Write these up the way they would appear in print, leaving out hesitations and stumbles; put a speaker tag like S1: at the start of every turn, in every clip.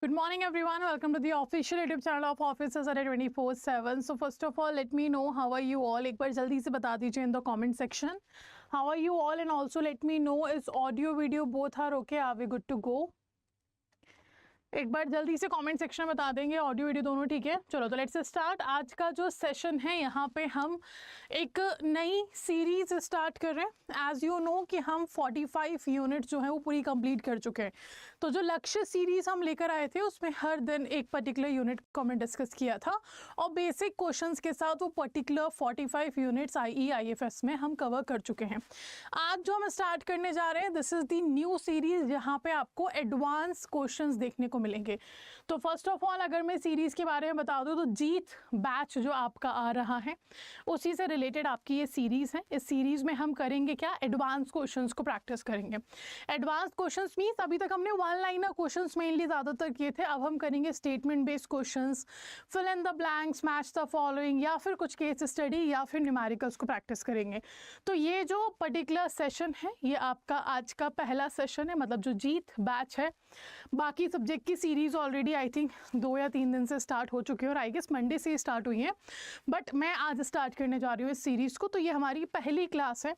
S1: Good morning everyone, welcome to the official YouTube channel of Officer Survey 24/7. So first of all, let me know how are you all. एक बार जल्दी से बता दीजिए in the comment section. How are you all, and also let me know is audio video both are okay, are we good to go? एक बार जल्दी से comment section में बता देंगे ऑडियो वीडियो दोनों ठीक है। चलो तो लेट्स स्टार्ट। आज का जो सेशन है यहाँ पे हम एक नई सीरीज स्टार्ट कर रहे हैं। एज यू नो कि हम 45 यूनिट जो है वो पूरी कंप्लीट कर चुके हैं। तो जो लक्ष्य सीरीज हम लेकर आए थे उसमें हर दिन एक पर्टिकुलर यूनिट को हमने डिस्कस किया था और बेसिक क्वेश्चंस के साथ वो पर्टिकुलर 45 यूनिट्स IEIFS में हम कवर कर चुके हैं। आज जो हम स्टार्ट करने जा रहे हैं this is the new series जहाँ पे आपको एडवांस क्वेश्चंस देखने को मिलेंगे। तो फर्स्ट ऑफ ऑल अगर मैं सीरीज के बारे में बता दूं तो जीत बैच जो आपका आ रहा है उसी से रिलेटेड आपकी ये सीरीज है। इस सीरीज में हम करेंगे क्या, एडवांस क्वेश्चंस को प्रैक्टिस करेंगे। एडवांस क्वेश्चंस मींस अभी तक हमने वन लाइनर क्वेश्चंस मेनली ज़्यादातर किए थे, अब हम करेंगे statement based questions, fill in the blanks, match the following या फिर कुछ केस स्टडी या फिर न्यूमेरिकल्स को प्रैक्टिस करेंगे। तो ये जो पर्टिकुलर सेशन है ये आपका आज का पहला सेशन है, मतलब जो जीत बैच है। बाकी सब्जेक्ट की सीरीज ऑलरेडी आई थिंक 2 या 3 दिन से स्टार्ट हो चुकी है और आई गेस मंडे से स्टार्ट हुई है, बट मैं आज स्टार्ट करने जा रही हूँ इस सीरीज़ को। तो ये हमारी पहली क्लास है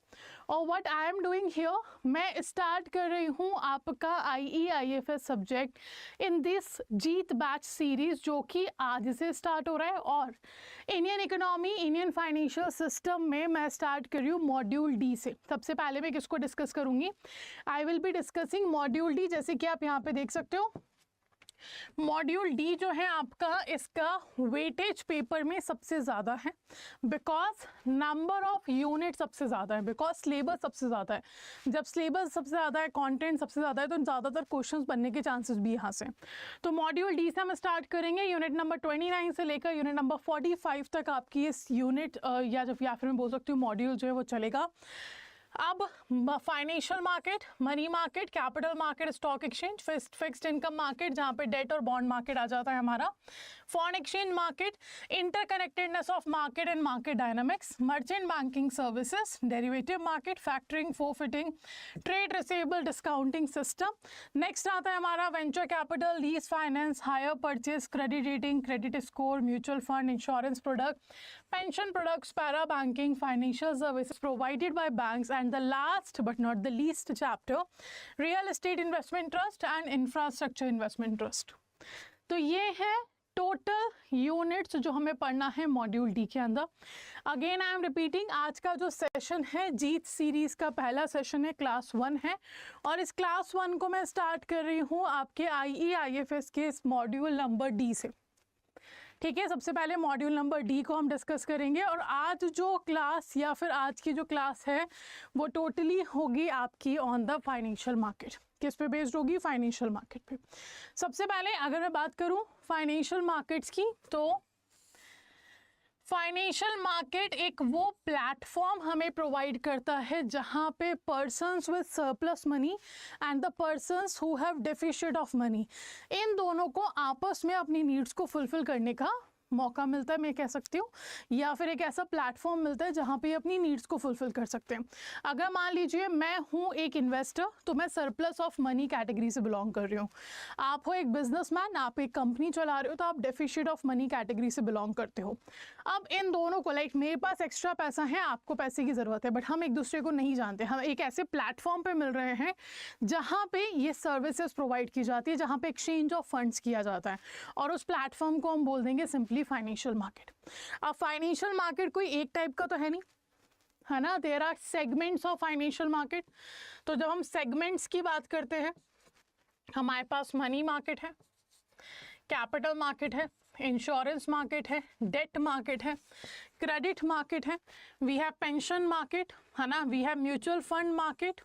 S1: और what I am doing here, मैं स्टार्ट कर रही हूँ आपका IEIFS subject in this Jeet batch series जो कि आज से स्टार्ट हो रहा है। और Indian economy, Indian financial system में मैं स्टार्ट कर रही हूँ मॉड्यूल डी से। सबसे पहले मैं किसको डिस्कस करूँगी, I will be discussing module D. जैसे कि आप यहाँ पे देख सकते हो मॉड्यूल डी जो है आपका, इसका वेटेज पेपर में सबसे ज़्यादा है बिकॉज नंबर ऑफ यूनिट सबसे ज़्यादा है, बिकॉज सिलेबस सबसे ज़्यादा है। जब सिलेबस सबसे ज़्यादा है, कंटेंट सबसे ज़्यादा है, तो ज़्यादातर क्वेश्चंस बनने के चांसेस भी यहाँ से। तो मॉड्यूल डी से हम स्टार्ट करेंगे। यूनिट नंबर 29 से लेकर यूनिट नंबर 45 तक आपकी इस यूनिट या फिर मैं बोल सकती हूँ मॉड्यूल जो है वो चलेगा। अब फाइनेंशियल मार्केट, मनी market, capital market, stock exchange, fixed income market जहाँ पे डेट और बॉन्ड मार्केट आ जाता है हमारा, foreign exchange market, interconnectedness of market and market dynamics, merchant banking services, derivative market, factoring, forfaiting, trade receivable discounting system. Next आता है हमारा venture capital, lease finance, hire purchase, credit rating, credit score, mutual fund, insurance product, pension products, para banking, financial services provided by banks, and the last but not the least chapter real estate investment trust and infrastructure investment trust। तो ये है total units जो हमें पढ़ना है module D के अंदर। Again I am repeating, आज का जो सेशन है जीत सीरीज का पहला सेशन है, क्लास 1 है और इस क्लास 1 को मैं स्टार्ट कर रही हूँ आपके IEIFS के इस मॉड्यूल नंबर डी से। ठीक है, सबसे पहले मॉड्यूल नंबर डी को हम डिस्कस करेंगे और आज जो क्लास या फिर आज की जो क्लास है वो टोटली होगी आपकी ऑन द फाइनेंशियल मार्केट। किस पे बेस्ड होगी, फाइनेंशियल मार्केट पे। सबसे पहले अगर मैं बात करूं फाइनेंशियल मार्केट्स की, तो फाइनेंशियल मार्केट एक वो प्लेटफॉर्म हमें प्रोवाइड करता है जहां पे persons with surplus money and the persons who have deficient of money, इन दोनों को आपस में अपनी नीड्स को फुलफिल करने का मौका मिलता है, मैं कह सकती हूँ, या फिर एक ऐसा प्लेटफॉर्म मिलता है जहाँ पे अपनी नीड्स को फुलफिल कर सकते हैं। अगर मान लीजिए मैं हूँ एक इन्वेस्टर तो मैं सरप्लस ऑफ मनी कैटेगरी से बिलोंग कर रही हूँ। आप हो एक बिजनेसमैन, आप एक कंपनी चला रहे हो तो आप डेफिशिएंट ऑफ मनी कैटेगरी से बिलोंग करते हो। अब इन दोनों को, लाइक मेरे पास एक्स्ट्रा पैसा है, आपको पैसे की ज़रूरत है, बट हम एक दूसरे को नहीं जानते। हम एक ऐसे प्लेटफॉर्म पर मिल रहे हैं जहाँ पे ये सर्विसेज प्रोवाइड की जाती है, जहाँ पे एक्सचेंज ऑफ फंड्स किया जाता है और उस प्लेटफॉर्म को हम बोल देंगे सिंपली फाइनेंशियल मार्केट। अब फाइनेंशियल मार्केट कोई एक टाइप का तो है नहीं, है ना, there are segments of financial market. तो जब हम सेगमेंट्स की बात करते हैं, हमारे पास मनी मार्केट है, कैपिटल मार्केट है, इंश्योरेंस मार्केट है, डेट मार्केट है, क्रेडिट मार्केट है, वी हैव पेंशन मार्केट, है ना, we have mutual fund market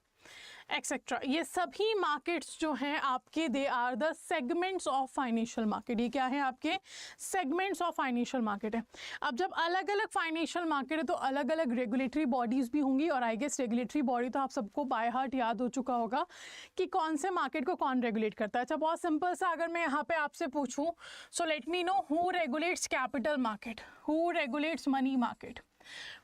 S1: etcetera. ये सभी मार्केट्स जो हैं आपके, they are the segments of financial market. ये क्या है, आपके सेगमेंट्स ऑफ फाइनेंशियल मार्केट है। अब जब अलग अलग फाइनेंशियल मार्केट है तो अलग अलग रेगुलेटरी बॉडीज भी होंगी और आई गेस रेगुलेटरी बॉडी तो आप सबको बाय हार्ट याद हो चुका होगा कि कौन से मार्केट को कौन रेगुलेट करता है। अच्छा, बहुत सिंपल सा अगर मैं यहाँ पे आपसे पूछूँ, so let me know who regulates capital market, who regulates money market,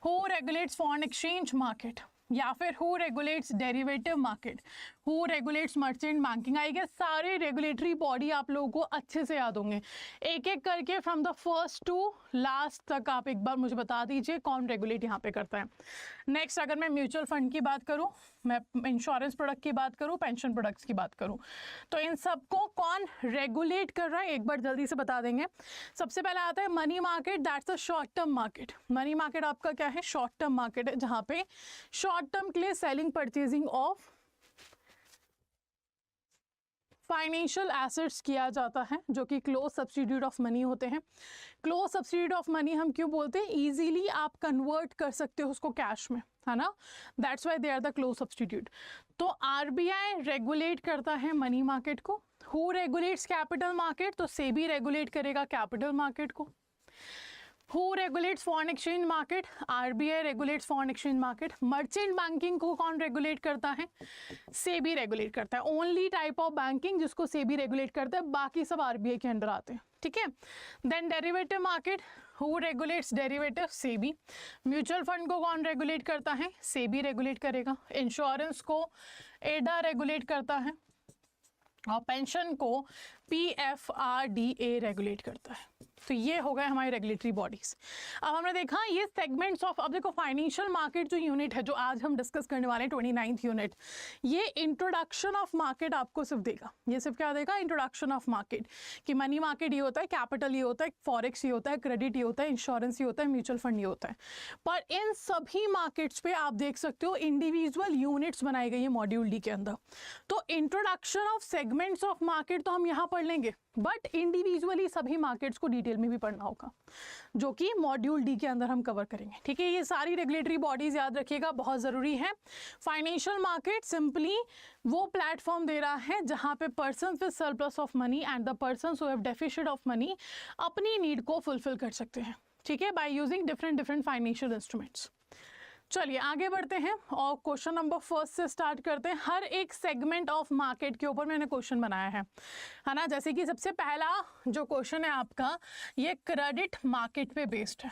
S1: who regulates foreign exchange market, या फिर who regulates derivative market, who regulates merchant banking. I guess सारे रेगुलेटरी बॉडी आप लोगों को अच्छे से याद होंगे, एक एक करके from the first to last तक आप एक बार मुझे बता दीजिए कौन रेगुलेट यहाँ पे करता है। नेक्स्ट अगर मैं म्यूचुअल फंड की बात करूँ, मैं इंश्योरेंस प्रोडक्ट की बात करूँ, पेंशन प्रोडक्ट्स की बात करूँ, तो इन सबको कौन रेगुलेट कर रहा है एक बार जल्दी से बता देंगे। सबसे पहले आता है money market, that's a short term market. मनी मार्केट आपका क्या है, शॉर्ट टर्म मार्केट है, जहाँ पे शॉर्ट टर्म के लिए selling purchasing of financial assets किया जाता है, जो कि क्लोज सब्स्टिट्यूट ऑफ मनी होते हैं। क्लोज सब्स्टिट्यूट ऑफ मनी हम क्यों बोलते हैं, इजीली आप कन्वर्ट कर सकते हो उसको कैश में, है ना, that's why they are the close substitute. तो आरबीआई रेगुलेट करता है मनी मार्केट को। हु रेगुलेट्स कैपिटल मार्केट, तो सेबी रेगुलेट करेगा कैपिटल मार्केट को। Who regulates foreign exchange market? RBI regulates foreign exchange market. Merchant banking को कौन रेगुलेट करता है, सेबी रेगुलेट करता है। ओनली टाइप ऑफ बैंकिंग जिसको सेबी रेगुलेट करता है, बाकी सब आरबीआई के अंडर आते हैं, ठीक है। Then derivative market, who regulates derivative, SEBI. Mutual fund को कौन रेगुलेट करता है, सेबी रेगुलेट करेगा। इंश्योरेंस को एडा रेगुलेट करता है, और पेंशन को PFRDA रेगुलेट करता है। तो ये हो गए हमारी रेगुलेटरी बॉडीज। अब हमने देखा ये सेगमेंट्स ऑफ, अब देखो फाइनेंशियल मार्केट जो यूनिट है जो आज हम डिस्कस करने वाले हैं 29th यूनिट, ये इंट्रोडक्शन ऑफ मार्केट आपको सिर्फ देगा। ये सिर्फ क्या देगा, इंट्रोडक्शन ऑफ मार्केट, कि मनी मार्केट ये होता है, कैपिटल ये होता है, फॉरेक्स ये होता है, क्रेडिट ये होता है, इंश्योरेंस ये होता है, म्यूचुअल फंड ये होता है। पर इन सभी मार्केट्स पे आप देख सकते हो इंडिविजुअल यूनिट्स बनाई गई है मॉड्यूल डी के अंदर। तो introduction of segments of market तो हम यहाँ पढ़ लेंगे, बट इंडिविजुअली सभी मार्केट्स को डिटेल में भी पढ़ना होगा, जो कि मॉड्यूल डी के अंदर हम कवर करेंगे, ठीक है। ये सारी रेगुलेटरी बॉडीज याद रखिएगा, बहुत ज़रूरी है। फाइनेंशियल मार्केट सिंपली वो प्लेटफॉर्म दे रहा है जहां पे persons with surplus of money and the persons who have deficient of money अपनी नीड को फुलफिल कर सकते हैं, ठीक है, by using different financial instruments. चलिए आगे बढ़ते हैं और क्वेश्चन नंबर फर्स्ट से स्टार्ट करते हैं। हर एक सेगमेंट ऑफ मार्केट के ऊपर मैंने क्वेश्चन बनाया है ना। जैसे कि सबसे पहला जो क्वेश्चन है आपका, ये क्रेडिट मार्केट पे बेस्ड है।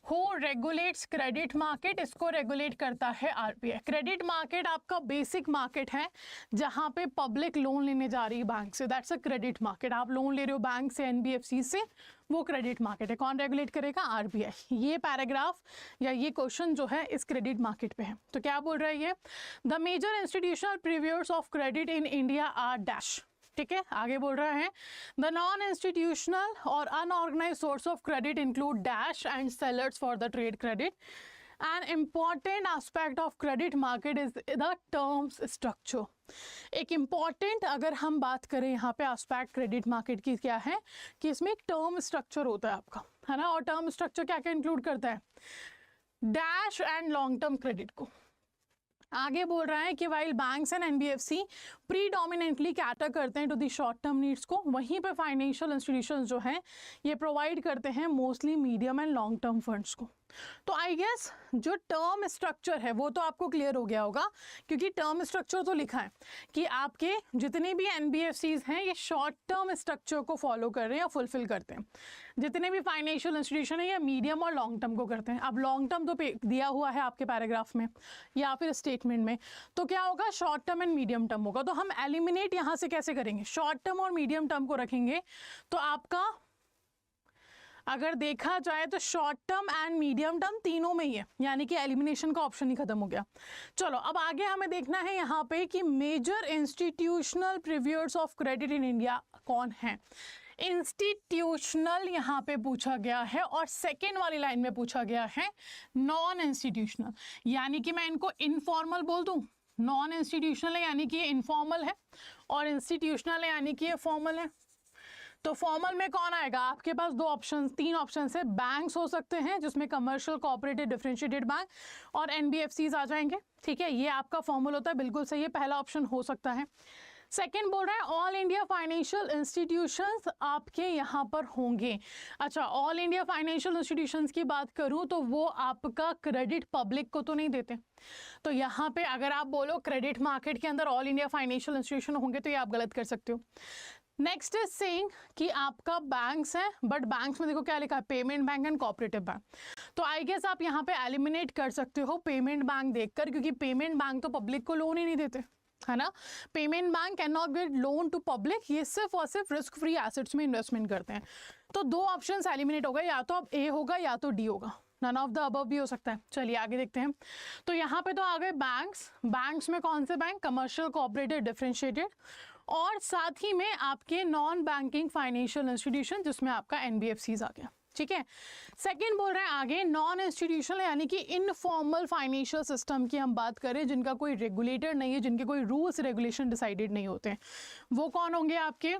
S1: हु रेगुलेट्स क्रेडिट मार्केट, इसको रेगुलेट करता है आरबीआई। क्रेडिट मार्केट आपका बेसिक मार्केट है जहां पे पब्लिक लोन लेने जा रही है बैंक से, दैट्स अ क्रेडिट मार्केट। आप लोन ले रहे हो बैंक से, एनबीएफसी से, वो क्रेडिट मार्केट है। कौन रेगुलेट करेगा, आरबीआई। ये पैराग्राफ या ये क्वेश्चन जो है इस क्रेडिट मार्केट पे है। तो क्या बोल रहा है ये, the major institutional purveyors of credit in India are dash, ठीक है। आगे बोल रहा है द नॉन इंस्टीट्यूशनल और unorganised source of credit include dash and sellers for the trade credit. An important aspect of credit market is the terms structure. एक important अगर हम बात करें यहाँ पे aspect credit market की क्या है कि इसमें एक term structure होता है आपका, है ना। और term structure क्या क्या include करता है, dash and long term credit को। आगे बोल रहा है कि while banks and NBFC predominantly cater करते हैं to the short term needs को, वहीं पे फाइनेंशियल इंस्टीट्यूशंस जो हैं ये प्रोवाइड करते हैं mostly medium and long term funds को। तो आई गेस जो टर्म स्ट्रक्चर है वो तो आपको क्लियर हो गया होगा, क्योंकि टर्म स्ट्रक्चर तो लिखा है कि आपके जितने भी एनबीएफसीज हैं ये शॉर्ट टर्म स्ट्रक्चर को फॉलो कर रहे हैं या फुलफिल करते हैं। जितने भी फाइनेंशियल इंस्टीट्यूशन है या मीडियम और लॉन्ग टर्म को करते हैं। अब लॉन्ग टर्म तो दिया हुआ है आपके पैराग्राफ में या फिर स्टेटमेंट में, तो क्या होगा, short term and medium term होगा। तो हम एलिमिनेट यहाँ से कैसे करेंगे, शॉर्ट टर्म और मीडियम टर्म को रखेंगे। तो आपका अगर देखा जाए तो short term and medium term तीनों में ही है, यानी कि एलिमिनेशन का ऑप्शन ही खत्म हो गया। चलो अब आगे हमें देखना है यहाँ पे कि major institutional purveyors of credit in India कौन है। इंस्टीट्यूशनल यहाँ पे पूछा गया है और सेकेंड वाली लाइन में पूछा गया है नॉन इंस्टीट्यूशनल, यानी कि मैं इनको इनफॉर्मल बोल दूं। नॉन इंस्टीट्यूशनल है यानी कि ये इनफॉर्मल है, और इंस्टीट्यूशनल है यानी कि ये फॉर्मल है। तो फॉर्मल में कौन आएगा, आपके पास दो ऑप्शन, तीन ऑप्शन है। बैंक्स हो सकते हैं जिसमें कमर्शियल, कोऑपरेटिव, डिफरेंशिएटेड बैंक, और एनबीएफसीज आ जाएंगे, ठीक है। ये आपका फॉर्मल होता है, बिल्कुल सही है, पहला ऑप्शन हो सकता है। सेकेंड बोल रहा है ऑल इंडिया फाइनेंशियल इंस्टीट्यूशंस आपके यहाँ पर होंगे। अच्छा, ऑल इंडिया फाइनेंशियल इंस्टीट्यूशंस की बात करूँ तो वो आपका क्रेडिट पब्लिक को तो नहीं देते। तो यहाँ पे अगर आप बोलो क्रेडिट मार्केट के अंदर ऑल इंडिया फाइनेंशियल इंस्टीट्यूशन होंगे तो ये आप गलत कर सकते हो। नेक्स्ट इज सेइंग कि आपका बैंक्स है, बट बैंक्स में देखो क्या लिखा है, payment bank and cooperative bank. तो आई गेस आप यहाँ पे एलिमिनेट कर सकते हो पेमेंट बैंक देखकर, क्योंकि पेमेंट बैंक तो पब्लिक को लोन ही नहीं देते, है ना। Payment bank can not get loan to public, ये सिर्फ और सिर्फ रिस्क फ्री एसेट्स में इन्वेस्टमेंट करते हैं। तो दो ऑप्शंस एलिमिनेट हो गए, या तो अब ए होगा या तो डी होगा, नन ऑफ द अबव भी हो सकता है। चलिए आगे देखते हैं। तो यहाँ पे तो आ गए बैंक्स, बैंक्स में कौन से बैंक, कमर्शियल, कोऑपरेटिव, डिफरेंशिएटेड, और साथ ही में आपके नॉन बैंकिंग फाइनेंशियल इंस्टीट्यूशन जिसमें आपका एनबीएफसीज आ गया, ठीक है। सेकंड बोल रहे हैं आगे नॉन इंस्टीट्यूशनल, यानी कि इनफॉर्मल फाइनेंशियल सिस्टम की हम बात करें, जिनका कोई रेगुलेटर नहीं है, जिनके कोई रूल्स रेगुलेशन डिसाइडेड नहीं होते हैं, वो कौन होंगे आपके।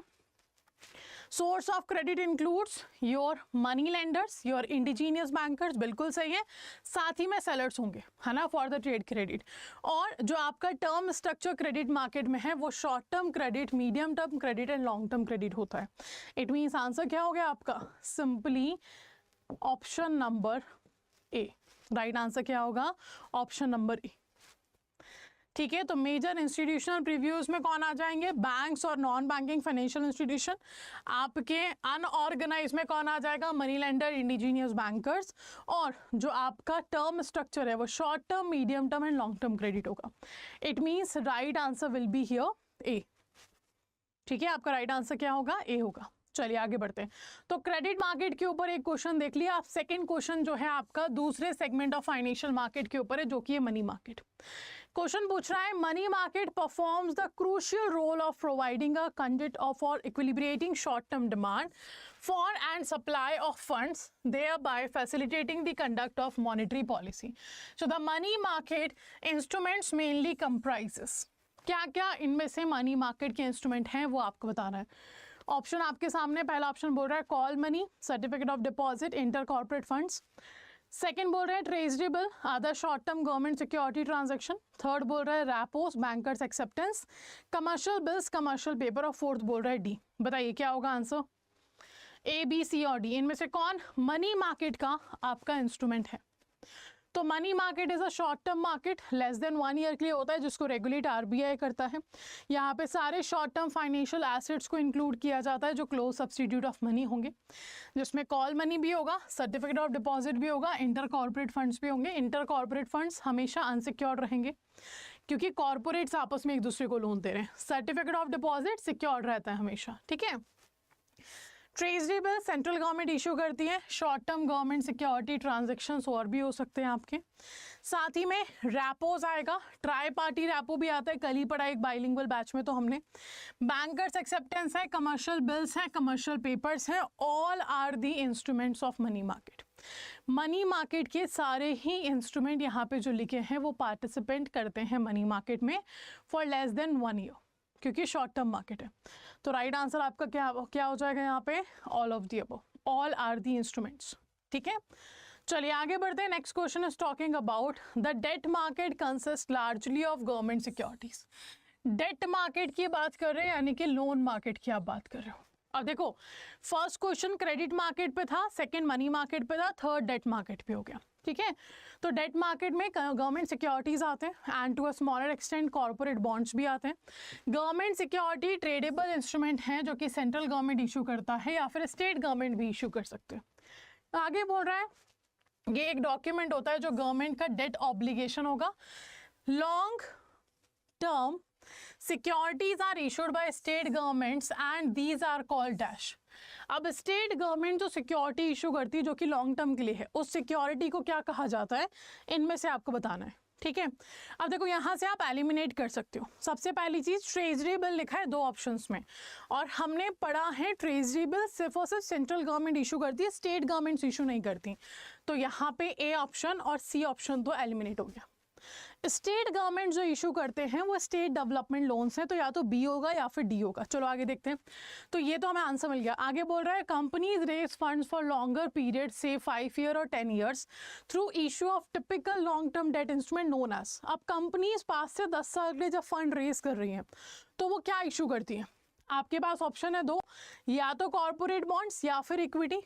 S1: Source of credit includes your money lenders, your indigenous bankers, बिल्कुल सही है, साथ ही में सेलर्स होंगे, है ना, फॉर द ट्रेड क्रेडिट। और जो आपका टर्म स्ट्रक्चर क्रेडिट मार्केट में है वो short term credit, medium term credit and long term credit होता है। इट मीन्स आंसर क्या हो गया आपका, simply option number A. Right answer क्या होगा, ऑप्शन नंबर ए, ठीक है। तो मेजर इंस्टीट्यूशनल प्रीव्यूज में कौन आ जाएंगे, बैंक्स और नॉन बैंकिंग फाइनेंशियल इंस्टीट्यूशन। आपके अनऑर्गेनाइज में कौन आ जाएगा, मनी लेंडर, इंडिजीनियस बैंकर्स। और जो आपका टर्म स्ट्रक्चर है वो short term, medium term and long term credit होगा। It means right answer will be here A, ठीक है। आपका राइट आंसर क्या होगा, ए होगा। चलिए आगे बढ़ते हैं। तो क्रेडिट मार्केट के ऊपर एक क्वेश्चन देख लिया आप। सेकंड क्वेश्चन जो है आपका दूसरे सेगमेंट ऑफ फाइनेंशियल मार्केट के ऊपर है, जो कि है मनी मार्केट। क्वेश्चन पूछ रहा है, money market performs the crucial role of providing a conduct of for equilibrating short term demand for and supply of funds, thereby facilitating the conduct of monetary policy. So the money market instruments mainly comprises, क्या क्या इनमें से money मार्केट के instrument हैं वो आपको बताना है। ऑप्शन आपके सामने, पहला ऑप्शन बोल रहा है call money, certificate of deposit, inter corporate funds. Second बोल रहा है treasurable, other short term government security transaction. Third बोल रहा है repos, bankers acceptance, commercial bills, commercial paper. और फोर्थ बोल रहा है डी। बताइए क्या होगा आंसर, ए, बी, सी और डी, इनमें से कौन मनी मार्केट का आपका इंस्ट्रूमेंट है। तो money market is a short term market, less than 1 year के लिए होता है, जिसको रेगुलेट आरबीआई करता है। यहाँ पे सारे शॉर्ट टर्म फाइनेंशियल एसेट्स को इंक्लूड किया जाता है जो क्लोज सब्सटीट्यूट ऑफ मनी होंगे, जिसमें कॉल मनी भी होगा, सर्टिफिकेट ऑफ डिपॉजिट भी होगा, इंटर कॉर्पोरेट फंड्स भी होंगे। इंटर कॉर्पोरेट फंड्स हमेशा अनसिक्योर्ड रहेंगे क्योंकि कॉर्पोरेट्स आपस में एक दूसरे को लोन दे रहे हैं। सर्टिफिकेट ऑफ डिपॉजिट सिक्योर्ड रहता है हमेशा, ठीक है। ट्रेजरेबल सेंट्रल गवर्नमेंट इशू करती है, short term government security transactions और भी हो सकते हैं आपके। साथ ही में रैपोज आएगा, ट्राई पार्टी रैपो भी आता है, कल ही पढ़ा एक बाइलिंगुअल बैच में तो हमने। बैंकर्स एक्सेप्टेंस है, कमर्शियल बिल्स हैं, कमर्शियल पेपर्स हैं, all are the instruments of money market. मनी मार्केट के सारे ही इंस्ट्रूमेंट यहाँ पे जो लिखे हैं वो पार्टिसिपेंट करते हैं मनी मार्केट में फॉर लेस देन 1 ईयर, क्योंकि शॉर्ट टर्म मार्केट है। तो राइट आंसर आपका क्या हो जाएगा यहाँ पे, all of the above, all are the instruments, ठीक है। चलिए आगे बढ़ते हैं। Next question is talking about the debt market consist largely of government securities. Debt market की बात कर रहे हैं, यानी कि लोन मार्केट की आप बात कर रहे हो। अब देखो, फर्स्ट क्वेश्चन क्रेडिट मार्केट पे था, सेकंड मनी मार्केट पे था, थर्ड डेट मार्केट पे हो गया, ठीक है। तो डेट मार्केट में गवर्नमेंट सिक्योरिटीज आते हैं and to a smaller extent corporate bonds भी आते हैं। गवर्नमेंट सिक्योरिटी ट्रेडेबल इंस्ट्रूमेंट हैं जो कि सेंट्रल गवर्नमेंट इशू करता है या फिर स्टेट गवर्नमेंट भी इशू कर सकते हैं। आगे बोल रहा है ये एक डॉक्यूमेंट होता है जो गवर्नमेंट का डेट ऑब्लिगेशन होगा। Long term securities are issued by state governments and these are called dash. अब स्टेट गवर्नमेंट जो सिक्योरिटी इशू करती है जो कि लॉन्ग टर्म के लिए है, उस सिक्योरिटी को क्या कहा जाता है, इनमें से आपको बताना है, ठीक है। अब देखो यहाँ से आप एलिमिनेट कर सकते हो। सबसे पहली चीज ट्रेजरी बिल लिखा है 2 ऑप्शंस में, और हमने पढ़ा है ट्रेजरी बिल सिर्फ और सिर्फ सेंट्रल गवर्नमेंट इशू करती है, स्टेट गवर्नमेंट्स इशू नहीं करती। तो यहाँ पे ए ऑप्शन और सी ऑप्शन तो एलिमिनेट हो गया। स्टेट गवर्नमेंट जो इशू करते हैं वो स्टेट डेवलपमेंट लोन्स हैं, तो या तो बी होगा या फिर डी होगा। चलो आगे देखते हैं। तो ये तो हमें आंसर मिल गया। आगे बोल रहा है companies raise funds for longer period से 5 ईयर और 10 years through issue of typical long term debt instrument known as. अब कंपनीज 5 से 10 साल के लिए जब फंड रेज कर रही हैं तो वो क्या इशू करती हैं। आपके पास ऑप्शन है 2, या तो कॉर्पोरेट बॉन्ड्स या फिर इक्विटी।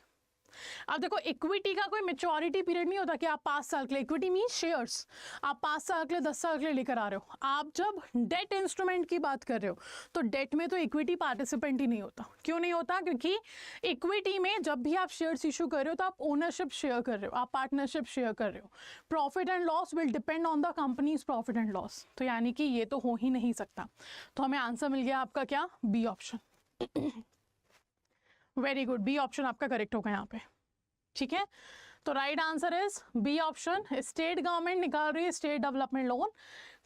S1: अब देखो इक्विटी का कोई मेच्योरिटी पीरियड नहीं होता कि आप 5 साल के लिए, इक्विटी मीन शेयर्स, आप 5 साल के लिए 10 साल के लिए लेकर आ रहे हो। आप जब डेट इंस्ट्रूमेंट की बात कर रहे हो तो डेट में तो इक्विटी पार्टिसिपेंट ही नहीं होता। क्यों नहीं होता? क्योंकि इक्विटी में जब भी आप शेयर्स इशू कर रहे हो तो आप ओनरशिप शेयर कर रहे हो, आप पार्टनरशिप शेयर कर रहे हो। Profit and loss will depend on the companies profit and loss, तो यानी कि ये तो हो ही नहीं सकता। तो हमें आंसर मिल गया आपका क्या? B option. Very good, B option आपका करेक्ट होगा यहाँ पे। ठीक है, तो right answer is B option. State government निकाल रही है स्टेट डेवलपमेंट लोन,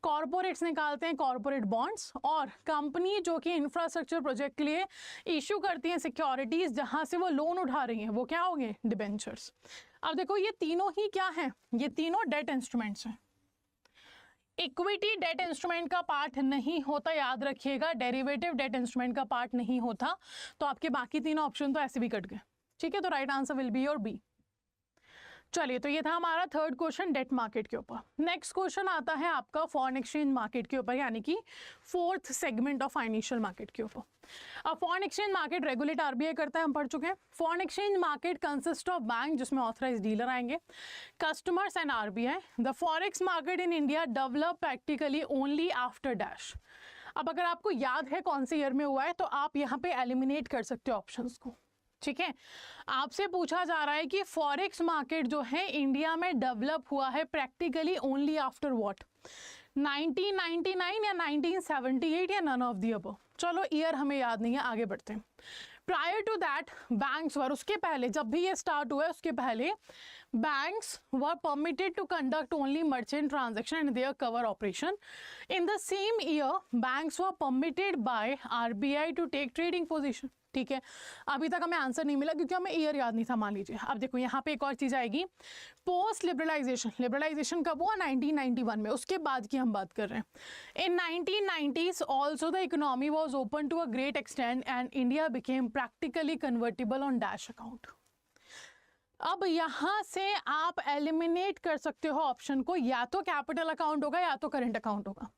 S1: कॉर्पोरेट्स निकालते हैं कॉर्पोरेट बॉन्ड्स, और कंपनी जो कि इंफ्रास्ट्रक्चर प्रोजेक्ट के लिए इशू करती हैं सिक्योरिटीज जहां से वो लोन उठा रही हैं, वो क्या हो गए? डिबेंचर्स। अब देखो ये तीनों ही क्या हैं? ये तीनों डेट इंस्ट्रूमेंट्स हैं। इक्विटी डेट इंस्ट्रूमेंट का पार्ट नहीं होता, याद रखिएगा, डेरिवेटिव डेट इंस्ट्रूमेंट का पार्ट नहीं होता। तो आपके बाकी तीनों ऑप्शन तो ऐसे भी कट गए। ठीक है, तो right answer will be your B. चलिए, तो ये था हमारा थर्ड क्वेश्चन डेट मार्केट के ऊपर। नेक्स्ट क्वेश्चन आता है आपका फॉरेन एक्सचेंज मार्केट के ऊपर, यानी कि fourth segment of financial market के ऊपर। अब foreign exchange market regulate RBI करता है, हम पढ़ चुके हैं। Foreign exchange market consist of bank जिसमें ऑथराइज डीलर आएंगे, customers and RBI. The forex market in India develop practically only after dash. अब अगर आपको याद है कौन से ईयर में हुआ है तो आप यहाँ पे एलिमिनेट कर सकते हो ऑप्शंस को। ठीक है, आपसे पूछा जा रहा है कि फॉरेक्स मार्केट जो है इंडिया में डेवलप हुआ है प्रैक्टिकली ओनली आफ्टर व्हाट? 1999 या 1978 या नन ऑफ द अबव। चलो ईयर हमें याद नहीं है, आगे बढ़ते हैं। Prior to that banks were, उसके पहले जब भी ये स्टार्ट हुआ है उसके पहले banks were permitted to conduct only merchant transaction in their cover operation. In the same year, banks were permitted by RBI to take trading position. ठीक है, अभी तक हमें आंसर नहीं मिला क्योंकि हमें ईयर याद नहीं था, मान लीजिए। अब देखो यहाँ पे एक और चीज आएगी, पोस्ट लिबरलाइजेशन। लिबरलाइजेशन कब हुआ? 1991 में, उसके बाद की हम बात कर रहे हैं। In 1990s also the economy was open to a great extent and India became practically convertible on dash account. अब यहाँ से आप एलिमिनेट कर सकते हो ऑप्शन को, या तो कैपिटल अकाउंट होगा या तो करंट अकाउंट होगा।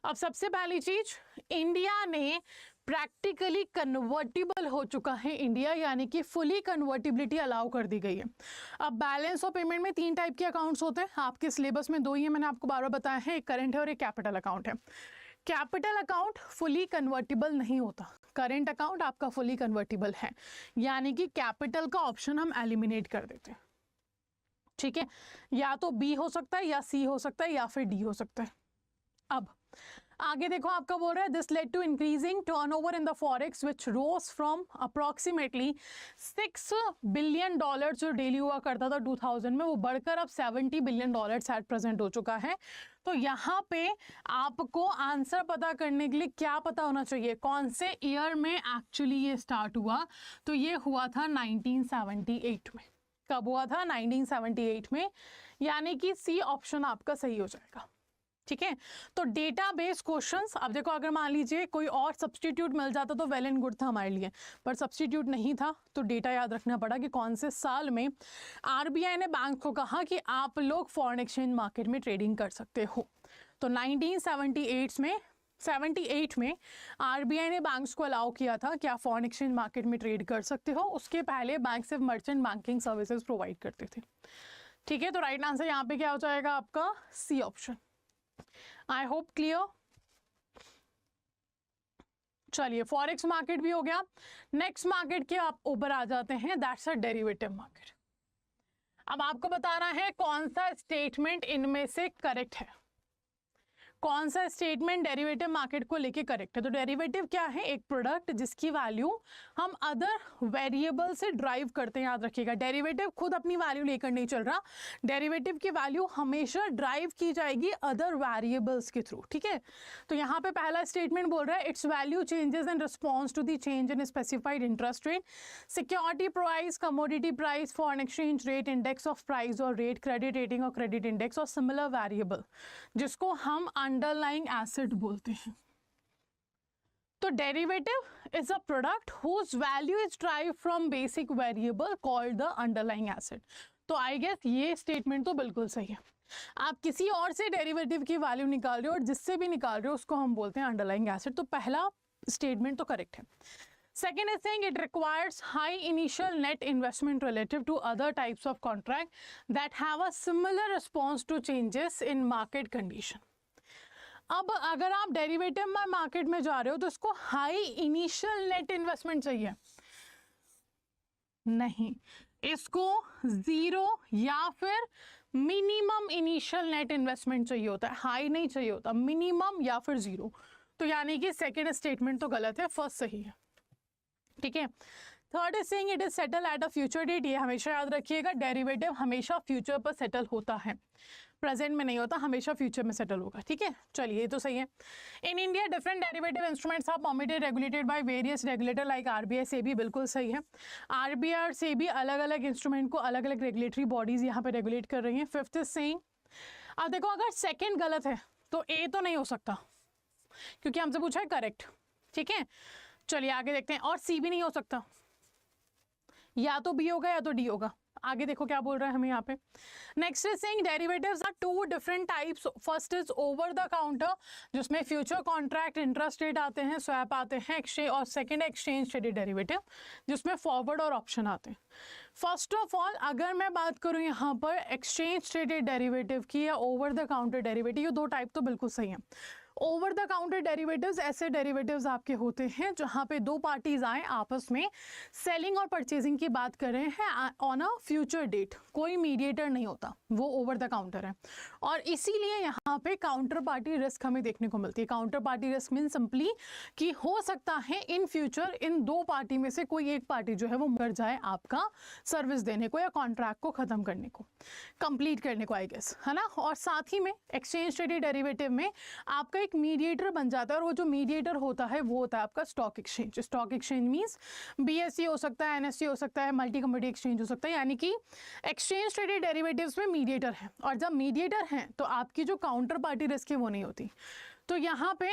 S1: अब सबसे पहली चीज, इंडिया ने प्रैक्टिकली कन्वर्टिबल हो चुका है इंडिया, यानी कि फुली कन्वर्टिबिलिटी अलाउ कर दी गई है। अब बैलेंस ऑफ पेमेंट में 3 टाइप के अकाउंट्स होते हैं, आपके सिलेबस में 2 ही है, मैंने आपको बार बार बताया है, एक करंट है और एक कैपिटल अकाउंट है। कैपिटल अकाउंट फुली कन्वर्टिबल नहीं होता, करंट अकाउंट आपका फुली कन्वर्टिबल है, यानी कि कैपिटल का ऑप्शन हम एलिमिनेट कर देते हैं। ठीक है, या तो बी हो सकता है या सी हो सकता है या फिर डी हो सकता है। अब आगे देखो, आपका बोल रहा है this led to increasing turnover in the forex which rose from approximately $6 billion जो डेली हुआ करता था 2000 में, वो बढ़कर अब $70 बिलियन एट प्रेजेंट हो चुका है। तो यहाँ पे आपको आंसर पता करने के लिए क्या पता होना चाहिए, कौन से ईयर में एक्चुअली ये स्टार्ट हुआ। तो ये हुआ था 1978 में। कब हुआ था? 1978 में, यानी कि सी ऑप्शन आपका सही हो जाएगा। ठीक है, तो डेटाबेस क्वेश्चंस, अब देखो अगर मान लीजिए कोई और सब्सटीट्यूट मिल जाता तो वेल एंड गुड था हमारे लिए, पर सब्सटीट्यूट नहीं था तो डेटा याद रखना पड़ा कि कौन से साल में आरबीआई ने बैंक को कहा कि आप लोग फॉरेन एक्सचेंज मार्केट में ट्रेडिंग कर सकते हो। तो 1978 में आरबीआई ने बैंक्स को अलाउ किया था कि आप फॉरेन एक्सचेंज मार्केट में ट्रेड कर सकते हो। उसके पहले बैंक सिर्फ मर्चेंट बैंकिंग सर्विसेज प्रोवाइड करते थे। ठीक है, तो राइट आंसर यहाँ पे क्या हो जाएगा आपका? C option. I hope clear. चलिए, फॉरेक्स मार्केट भी हो गया। नेक्स्ट मार्केट के आप ऊपर आ जाते हैं, दैट्स अ डेरिवेटिव मार्केट। अब आपको बताना है कौन सा स्टेटमेंट इनमें से करेक्ट है, कौन सा स्टेटमेंट डेरिवेटिव मार्केट को लेके करेक्ट है। तो डेरिवेटिव क्या है? एक प्रोडक्ट जिसकी वैल्यू हम अदर वेरिएबल से ड्राइव करते हैं। याद रखिएगा, डेरिवेटिव खुद अपनी वैल्यू लेकर नहीं चल रहा, डेरिवेटिव की वैल्यू हमेशा ड्राइव की जाएगी अदर वेरिएबल्स के थ्रू। ठीक है, तो यहाँ पे पहला स्टेटमेंट बोल रहा है its value changes in response to the change in specified interest rate, security price, commodity price, foreign exchange rate, index of price और रेट, क्रेडिट रेटिंग और क्रेडिट इंडेक्स और सिमिलर वेरिएबल जिसको हम अंडरलाइंग एसेट बोलते हैं। तो derivative is a product whose value is drive from basic variable called the underlying asset. तो I guess ये स्टेटमेंट तो बिल्कुल सही है। आप किसी और से डेरिवेटिव की वैल्यू निकाल रहे हो और जिससे भी निकाल रहे हो उसको हम बोलते हैं अंडरलाइंग एसेट। तो पहला स्टेटमेंट तो करेक्ट है। Second is saying it requires high initial net investment relative to other types of contract that have a similar response to changes in market condition. अब अगर आप डेरिवेटिव में मार्केट में जा रहे हो तो इसको हाई इनिशियल नेट इन्वेस्टमेंट चाहिए, नहीं, इसको जीरो या फिर मिनिमम इनिशियल नेट इन्वेस्टमेंट चाहिए होता है, हाई नहीं चाहिए होता, मिनिमम या फिर जीरो। तो यानी कि सेकेंड स्टेटमेंट तो गलत है, फर्स्ट सही है, ठीक है। Third is saying it is settle at a future date, ये हमेशा याद रखिएगा, डेरिवेटिव हमेशा फ्यूचर पर सेटल होता है, प्रेजेंट में नहीं होता, हमेशा फ्यूचर में सेटल होगा, ठीक है। चलिए ये तो सही है। In India different derivative instruments are permitted regulated by various regulator like RBI, से भी बिल्कुल सही है। आरबीआई और से भी अलग अलग इंस्ट्रूमेंट को अलग अलग रेगुलेटरी बॉडीज यहाँ पे रेगुलेट कर रही हैं। फिफ्थ इज सेइंग, अब देखो अगर सेकेंड गलत है तो ए तो नहीं हो सकता क्योंकि हमसे पूछा है करेक्ट, ठीक है। चलिए आगे देखते हैं, और सी भी नहीं हो सकता, या तो बी होगा या तो डी होगा। आगे देखो क्या बोल रहा है हमें यहाँ पे। Next is saying derivatives are two different types. First is over the counter जिसमें फ्यूचर कॉन्ट्रैक्ट, इंटरेस्ट रेट आते हैं, स्वैप आते हैं, एक्सचेंज, और सेकंड एक्सचेंज ट्रेडेड डेरिवेटिव जिसमें फॉरवर्ड और ऑप्शन आते हैं। फर्स्ट ऑफ ऑल अगर मैं बात करूँ यहाँ पर एक्सचेंज ट्रेडेड डेरिवेटिव की या ओवर द काउंटर डेरिवेटिव, ये दो टाइप तो बिल्कुल सही है। ओवर द काउंटर डेरिवेटिव्स ऐसे डेरिवेटिव्स आपके होते हैं जहां पे दो पार्टीज आए आपस में सेलिंग और परचेजिंग की बात कर रहे हैं ऑन अ फ्यूचर डेट, कोई मीडिएटर नहीं होता, वो ओवर द काउंटर है। और इसीलिए यहाँ पे काउंटर पार्टी रिस्क हमें देखने को मिलती है। Counter party risk mean simply कि हो सकता है इन फ्यूचर इन दो पार्टी में से कोई एक पार्टी जो है वो मर जाए आपका सर्विस देने को या कॉन्ट्रैक्ट को खत्म करने को, कंप्लीट करने को, आई गेस, है ना। और साथ ही में एक्सचेंज ट्रेडेड डेरिवेटिव में आपका एक मीडिएटर बन जाता है, और वो जो मीडिएटर होता है वो होता है आपका stock exchange. Stock exchange means BSc हो सकता है, एनएससी हो सकता है, मल्टी कमोडिटी एक्सचेंज हो सकता है, यानी कि एक्सचेंज ट्रेडेड डेरिवेटिव्स में मीडिएटर है। और जब मीडिएटर हैं तो आपकी जो काउंटर पार्टी रिस्क है वो नहीं होती। तो यहाँ पे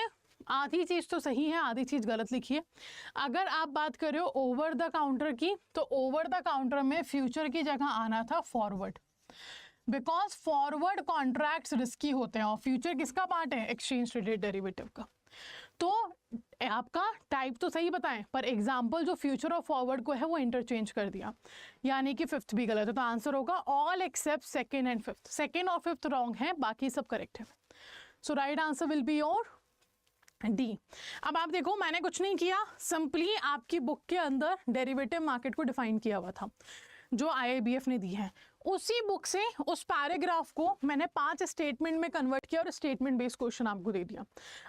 S1: आधी चीज तो सही है, आधी चीज गलत लिखी है। अगर आप बात कर रहे हो ओवर द काउंटर की, तो ओवर द काउंटर में फ्यूचर की जगह आना था forward, because forward contracts risky होते हैं और फ्यूचर किसका पार्ट है, एक्सचेंज ट्रेडेड डेरिवेटिव का। तो आपका टाइप तो सही बताएं, पर एग्जांपल जो फ्यूचर और फॉरवर्ड को है वो इंटरचेंज कर दिया, यानी कि फिफ्थ भी गलत है। तो आंसर होगा all except second and fifth. Second और फिफ्थ रॉन्ग है, बाकी सब करेक्ट है। So right answer will be your D. अब आप देखो मैंने कुछ नहीं किया, सिंपली आपकी बुक के अंदर डेरिवेटिव मार्केट को डिफाइन किया हुआ था जो IIBF ने दी है, उसी बुक से उस पैराग्राफ को मैंने 5 स्टेटमेंट में कन्वर्ट किया और स्टेटमेंट बेस्ड क्वेश्चन आपको दे दिया।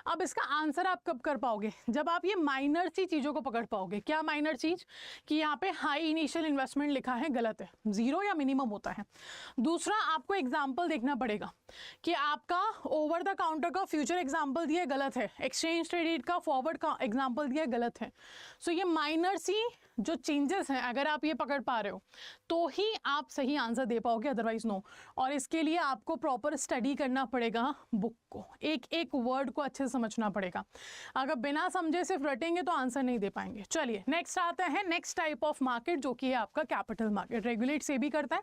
S1: अब इसका आंसर आप कब कर पाओगे, जब आप ये माइनर सी चीज़ों को पकड़ पाओगे। क्या माइनर चीज़, कि यहाँ पे हाई इनिशियल इन्वेस्टमेंट लिखा है, गलत है, जीरो या मिनिमम होता है। दूसरा, आपको एग्जाम्पल देखना पड़ेगा कि आपका ओवर द काउंटर का फ्यूचर एग्जाम्पल दिया गलत है, एक्सचेंज ट्रेडेड का फॉरवर्ड का एग्जाम्पल दिया गलत है। सो ये माइनर सी जो चेंजेस हैं अगर आप ये पकड़ पा रहे हो तो ही आप सही आंसर दे पाओगे, अदरवाइज नो। और इसके लिए आपको प्रॉपर स्टडी करना पड़ेगा बुक को, एक एक वर्ड को अच्छे से समझना पड़ेगा। अगर बिना समझे सिर्फ रटेंगे तो आंसर नहीं दे पाएंगे। चलिए नेक्स्ट आता है नेक्स्ट टाइप ऑफ मार्केट, जो कि है आपका कैपिटल मार्केट। रेगुलेट से भी करता है।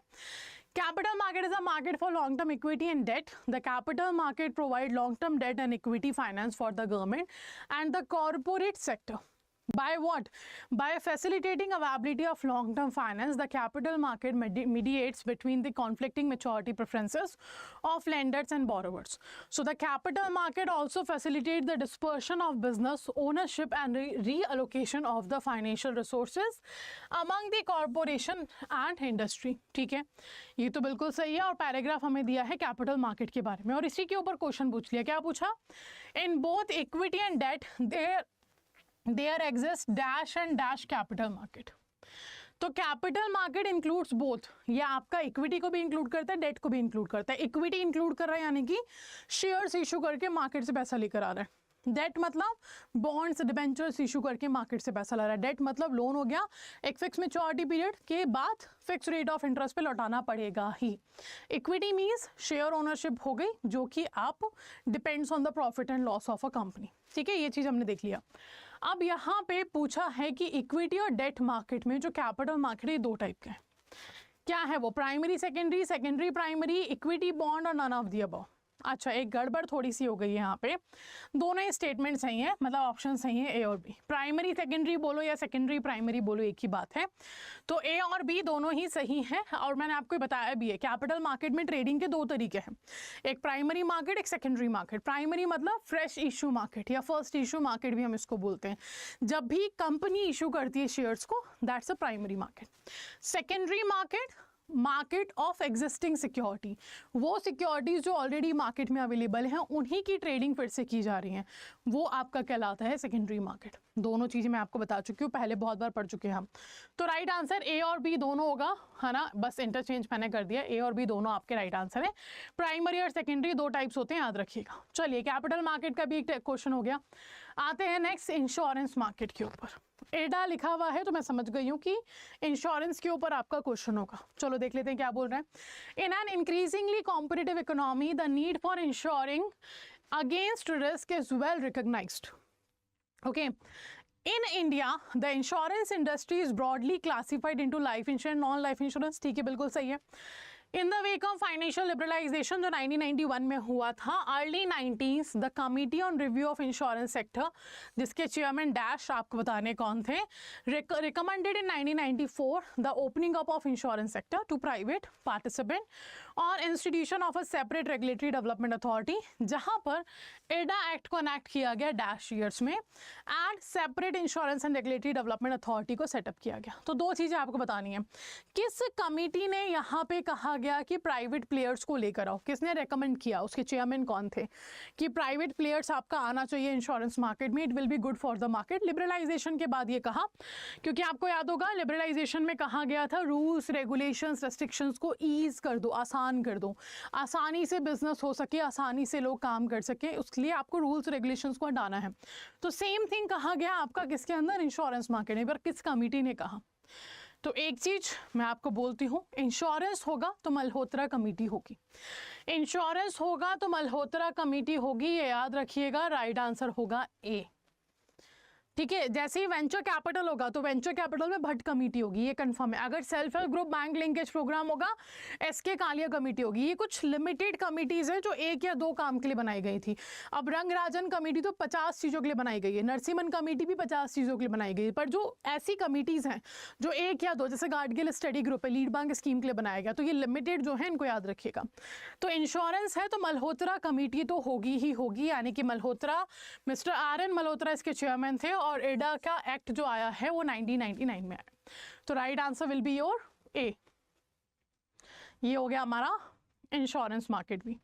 S1: Capital market is a market for long-term equity and debt. The capital market provide long-term debt and equity finance for the government and the corporate sector. By what? By facilitating availability of long-term finance, the capital market mediates between the conflicting maturity preferences of lenders and borrowers. So the capital market also facilitates the dispersion of business ownership and reallocation of the financial resources among the corporation and industry. ठीक है, ये तो बिल्कुल सही है। और paragraph हमें दिया है कैपिटल मार्केट के बारे में, और इसी के ऊपर क्वेश्चन पूछ लिया। क्या पूछा, in both equity and debt there exists dash and dash capital market. तो कैपिटल मार्केट इंक्लूड्स बोथ, ये आपका इक्विटी को भी इंक्लूड करता है, डेट को भी इंक्लूड करता है। इक्विटी इंक्लूड कर रहा है यानी कि शेयर्स इशू करके मार्केट से पैसा लेकर आ रहा है। डेट मतलब बॉन्ड्स डिबेंचर्स इशू करके मार्केट से पैसा ला रहा है। डेट मतलब लोन हो गया, एक फिक्स मैच्योरिटी पीरियड के बाद फिक्स रेट ऑफ इंटरेस्ट पे लौटाना पड़ेगा ही। इक्विटी मीन्स शेयर ओनरशिप हो गई, जो कि आप depends on the profit and loss of a company. ठीक है, ये चीज़ हमने देख लिया। अब यहाँ पे पूछा है कि इक्विटी और डेट मार्केट में जो कैपिटल मार्केट है दो टाइप के हैं। क्या है वो, primary secondary, secondary primary, equity bond और नन ऑफ द अबव। अच्छा, एक गड़बड़ थोड़ी सी हो गई है यहाँ पे, दोनों ही स्टेटमेंट सही है, मतलब ऑप्शन सही है ए और बी। प्राइमरी सेकेंडरी बोलो या सेकेंडरी प्राइमरी बोलो, एक ही बात है। तो ए और बी दोनों ही सही है, और मैंने आपको बताया भी है कैपिटल मार्केट में ट्रेडिंग के दो तरीके हैं, एक प्राइमरी मार्केट, एक सेकेंडरी मार्केट। प्राइमरी मतलब फ्रेश इशू मार्केट या फर्स्ट इशू मार्केट भी हम इसको बोलते हैं, जब भी कंपनी इशू करती है शेयर्स को, that's a primary market. Secondary market, market of existing security, वो सिक्योरिटीज जो ऑलरेडी मार्केट में अवेलेबल हैं उन्हीं की ट्रेडिंग फिर से की जा रही हैं, वो आपका कहलाता है सेकेंडरी मार्केट। दोनों चीज़ें मैं आपको बता चुकी हूँ, पहले बहुत बार पढ़ चुके हैं हम। तो राइट आंसर ए और बी दोनों होगा, है ना, बस इंटरचेंज मैंने कर दिया, ए और बी दोनों आपके राइट आंसर है। प्राइमरी और सेकेंडरी दो टाइप्स होते हैं, याद रखिएगा। चलिए, कैपिटल मार्केट का भी एक क्वेश्चन हो गया। आते हैं नेक्स्ट इंश्योरेंस मार्केट के ऊपर। एडा लिखा हुआ है तो मैं समझ गई हूँ कि इंश्योरेंस के ऊपर आपका क्वेश्चन होगा। चलो देख लेते हैं क्या बोल रहे हैं। In an increasingly competitive economy the need for insuring against risk is well recognised. Okay, in India the insurance industry is broadly classified into life insurance, non life insurance। ठीक है, बिल्कुल सही है। In the wake of financial liberalisation जो 1991 में हुआ था, early 90s the committee on review of insurance sector, जिसके चेयरमैन डैश आपको बताने कौन थे, recommended in 1994 the opening up of insurance sector to private participant और institution of a separate regulatory development authority, जहां पर एडा एक्ट को एनैक्ट किया गया डैश ईयर्स में, and separate insurance and regulatory development authority को सेटअप किया गया। तो दो चीज़ें आपको बतानी है, किस कमिटी ने यहाँ पे कहा गया कि प्राइवेट प्लेयर्स को लेकर आओ, किसने रेकमेंड किया, उसके चेयरमैन कौन थे कि प्राइवेट प्लेयर्स आपका आना चाहिए इंश्योरेंस मार्केट में, it will be good for the market. Liberalisation के बाद ये कहा, क्योंकि आपको याद होगा लिबरलाइजेशन में कहा गया था रूल्स रेगुलेशंस रेस्ट्रिक्शंस को ईज कर दो, आसान कर दो, आसानी से बिजनेस हो सके, आसानी से लोग काम कर सके, उसके लिए आपको रूल्स रेगुलेशंस को हटाना है। तो सेम थिंग कहा गया आपका किसके अंदर, इंश्योरेंस मार्केट में, पर किस कमिटी ने कहा। तो एक चीज मैं आपको बोलती हूँ, इंश्योरेंस होगा तो मल्होत्रा कमेटी होगी, इंश्योरेंस होगा तो मल्होत्रा कमेटी होगी, ये याद रखिएगा। राइट आंसर होगा ए। ठीक है, जैसे ही वेंचर कैपिटल होगा तो वेंचर कैपिटल में भट्ट कमेटी होगी, ये कंफर्म है। अगर self help group bank linkage programme होगा, एसके कालिया कमेटी होगी। ये कुछ लिमिटेड कमेटीज हैं जो एक या दो काम के लिए बनाई गई थी। अब रंगराजन कमेटी तो 50 चीज़ों के लिए बनाई गई है, नरसिम्हन कमेटी भी 50 चीज़ों के लिए बनाई गई है, पर जो ऐसी कमेटीज़ हैं जो एक या दो, जैसे गार्डगिल स्टडी ग्रुप है, लीड बैंक स्कीम के लिए बनाया गया, तो ये लिमिटेड जो है इनको याद रखिएगा। तो इंश्योरेंस है तो मल्होत्रा कमेटी तो होगी ही होगी, यानी कि मल्होत्रा, मिस्टर RN मल्होत्रा इसके चेयरमैन थे, और एडा का एक्ट जो आया है वो 1999 में आया। तो right answer will be your A. ये हो गया हमारा इंश्योरेंस मार्केट भी।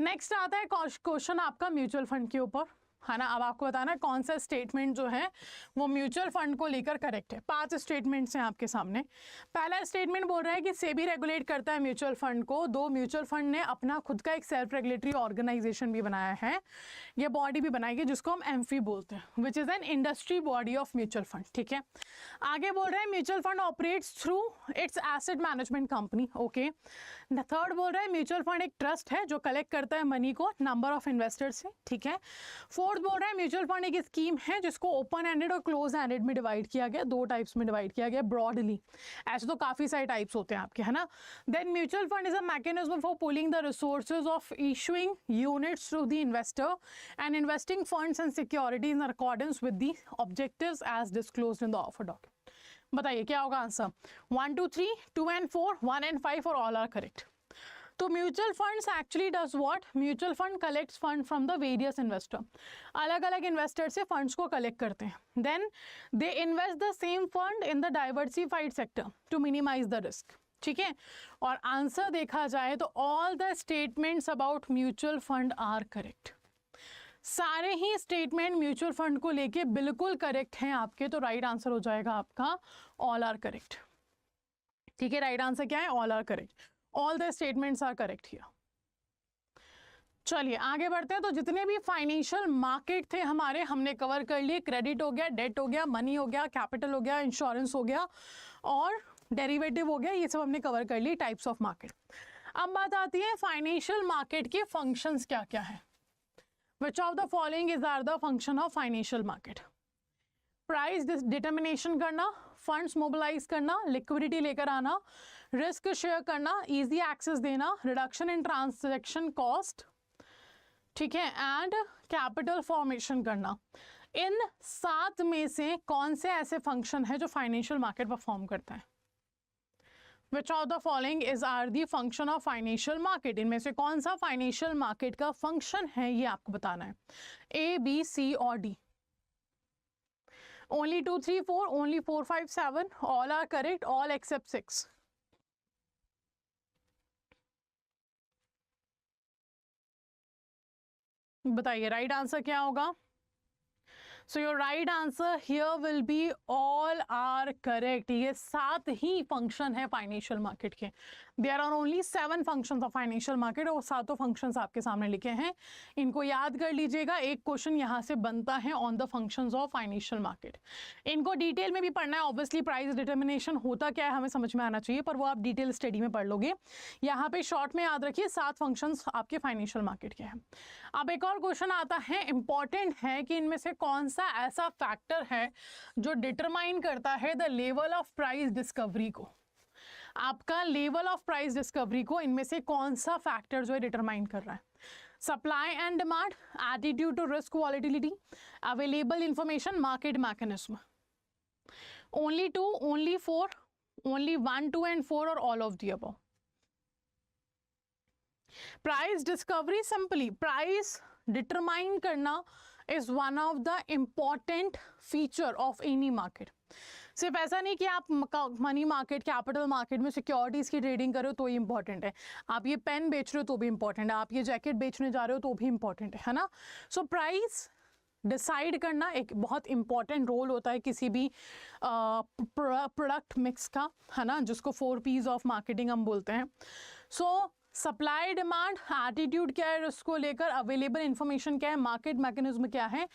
S1: नेक्स्ट आता है क्वेश्चन आपका म्यूचुअल फंड के ऊपर, है ना। अब आपको बताना है कौन सा स्टेटमेंट जो है वो म्यूचुअल फंड को लेकर करेक्ट है। 5 स्टेटमेंट्स हैं आपके सामने। पहला स्टेटमेंट बोल रहा है कि सेबी रेगुलेट करता है म्यूचुअल फंड को। दो, म्यूचुअल फंड ने अपना खुद का एक सेल्फ रेगुलेटरी ऑर्गेनाइजेशन भी बनाया है, ये बॉडी भी बनाई है जिसको हम एम्फी बोलते हैं, which is an industry body of mutual fund. ठीक है, आगे बोल रहे हैं mutual fund operates through it's asset management company. Okay, third बोल रहे हैं म्यूचुअल फंड एक ट्रस्ट है जो कलेक्ट करता है मनी को नंबर ऑफ इन्वेस्टर्स से। ठीक है, फोर्थ बोल रहा है म्यूचुअल फंड एक स्कीम है जिसको ओपन एंडेड और क्लोज एंडेड में डिवाइड किया गया, दो टाइप्स में डिवाइड किया गया ब्रॉडली। ऐसे तो काफी सारे टाइप्स होते हैं आपके, है ना। Then mutual fund is a mechanism for pooling the resources of issuing units through the investor and investing funds and securities in accordance with the objectives as disclosed in the offer document. बताइए क्या होगा answer. 1, 2, 3, 2 and 4, 1 and 5 और all are correct. तो mutual funds actually does what, mutual fund collects fund from the various investor, अलग अलग investor से funds को collect करते हैं। Then they invest the same fund in the diversified sector to minimise the risk. ठीक है, और आंसर देखा जाए तो all the statements about mutual fund are correct. सारे ही स्टेटमेंट म्यूचुअल फंड को लेके बिल्कुल करेक्ट हैं आपके, तो राइट आंसर हो जाएगा आपका ऑल आर करेक्ट। ठीक है, राइट आंसर क्या है, all are correct, all the statements are correct here. चलिए आगे बढ़ते हैं। तो जितने भी फाइनेंशियल मार्केट थे हमारे हमने कवर कर लिए। क्रेडिट हो गया, डेट हो गया, मनी हो गया, कैपिटल हो गया, इंश्योरेंस हो गया और डेरिवेटिव हो गया, ये सब हमने कवर कर लिए टाइप्स ऑफ मार्केट। अब बात आती है फाइनेंशियल मार्केट के फंक्शंस क्या क्या है। Which of the following is are the function of financial market? Price determination करना, फंड्स मोबिलाइज करना, लिक्विडिटी लेकर आना, रिस्क शेयर करना, इजी एक्सेस देना, रिडक्शन इन ट्रांजैक्शन कॉस्ट, ठीक है, एंड कैपिटल फॉर्मेशन करना। इन 7 में से कौन से ऐसे फंक्शन है जो फाइनेंशियल मार्केट परफॉर्म करता है? Which of the following is are the function of financial market? इनमें से कौन सा फाइनेंशियल मार्केट का फंक्शन है ये आपको बताना है। A, B, C और D। Only 2, 3, 4, only 4, 5, 7, all are correct, all except 6। बताइए राइट आंसर क्या होगा? So your right answer here will be all are correct। ये 7 ही फंक्शन है फाइनेंशियल मार्केट के। There are only 7 functions of financial market और 7 functions आपके सामने लिखे हैं। इनको याद कर लीजिएगा, एक क्वेश्चन यहाँ से बनता है on the functions of financial market. इनको डिटेल में भी पढ़ना है, ऑब्वियसली प्राइस डिटर्मिनेशन होता क्या है हमें समझ में आना चाहिए, पर वो आप डिटेल स्टडी में पढ़ लोगे। यहाँ पे शॉर्ट में याद रखिए 7 फंक्शंस आपके फाइनेंशियल मार्केट के हैं। अब एक और क्वेश्चन आता है, इंपॉर्टेंट है कि इनमें से कौन सा ऐसा फैक्टर है जो डिटरमाइन करता है the level of price discovery को। आपका लेवल ऑफ प्राइस डिस्कवरी को इनमें से कौन सा फैक्टर जो है डिटरमाइन कर रहा है? Supply and demand, attitude to risk volatility, available information, market mechanism. Only 2, only 4, only 1, 2 and 4 और all of the above. Price discovery, simply price determine करना is one of the important feature of any market. सिर्फ ऐसा नहीं कि आप money market, capital market में securities की trading करो तो ही इंपॉर्टेंट है, आप ये पेन बेच रहे हो तो भी इंपॉर्टेंट है, आप ये जैकेट बेचने जा रहे हो तो भी इंपॉर्टेंट है ना। सो प्राइस डिसाइड करना एक बहुत इंपॉर्टेंट रोल होता है किसी भी प्रोडक्ट मिक्स का, है ना, जिसको 4 P's ऑफ मार्केटिंग हम बोलते हैं। सो सप्लाई डिमांड, एटीट्यूड क्या है उसको लेकर, अवेलेबल इंफॉर्मेशन क्या है, मार्केट मैकेनिज्म क्या है,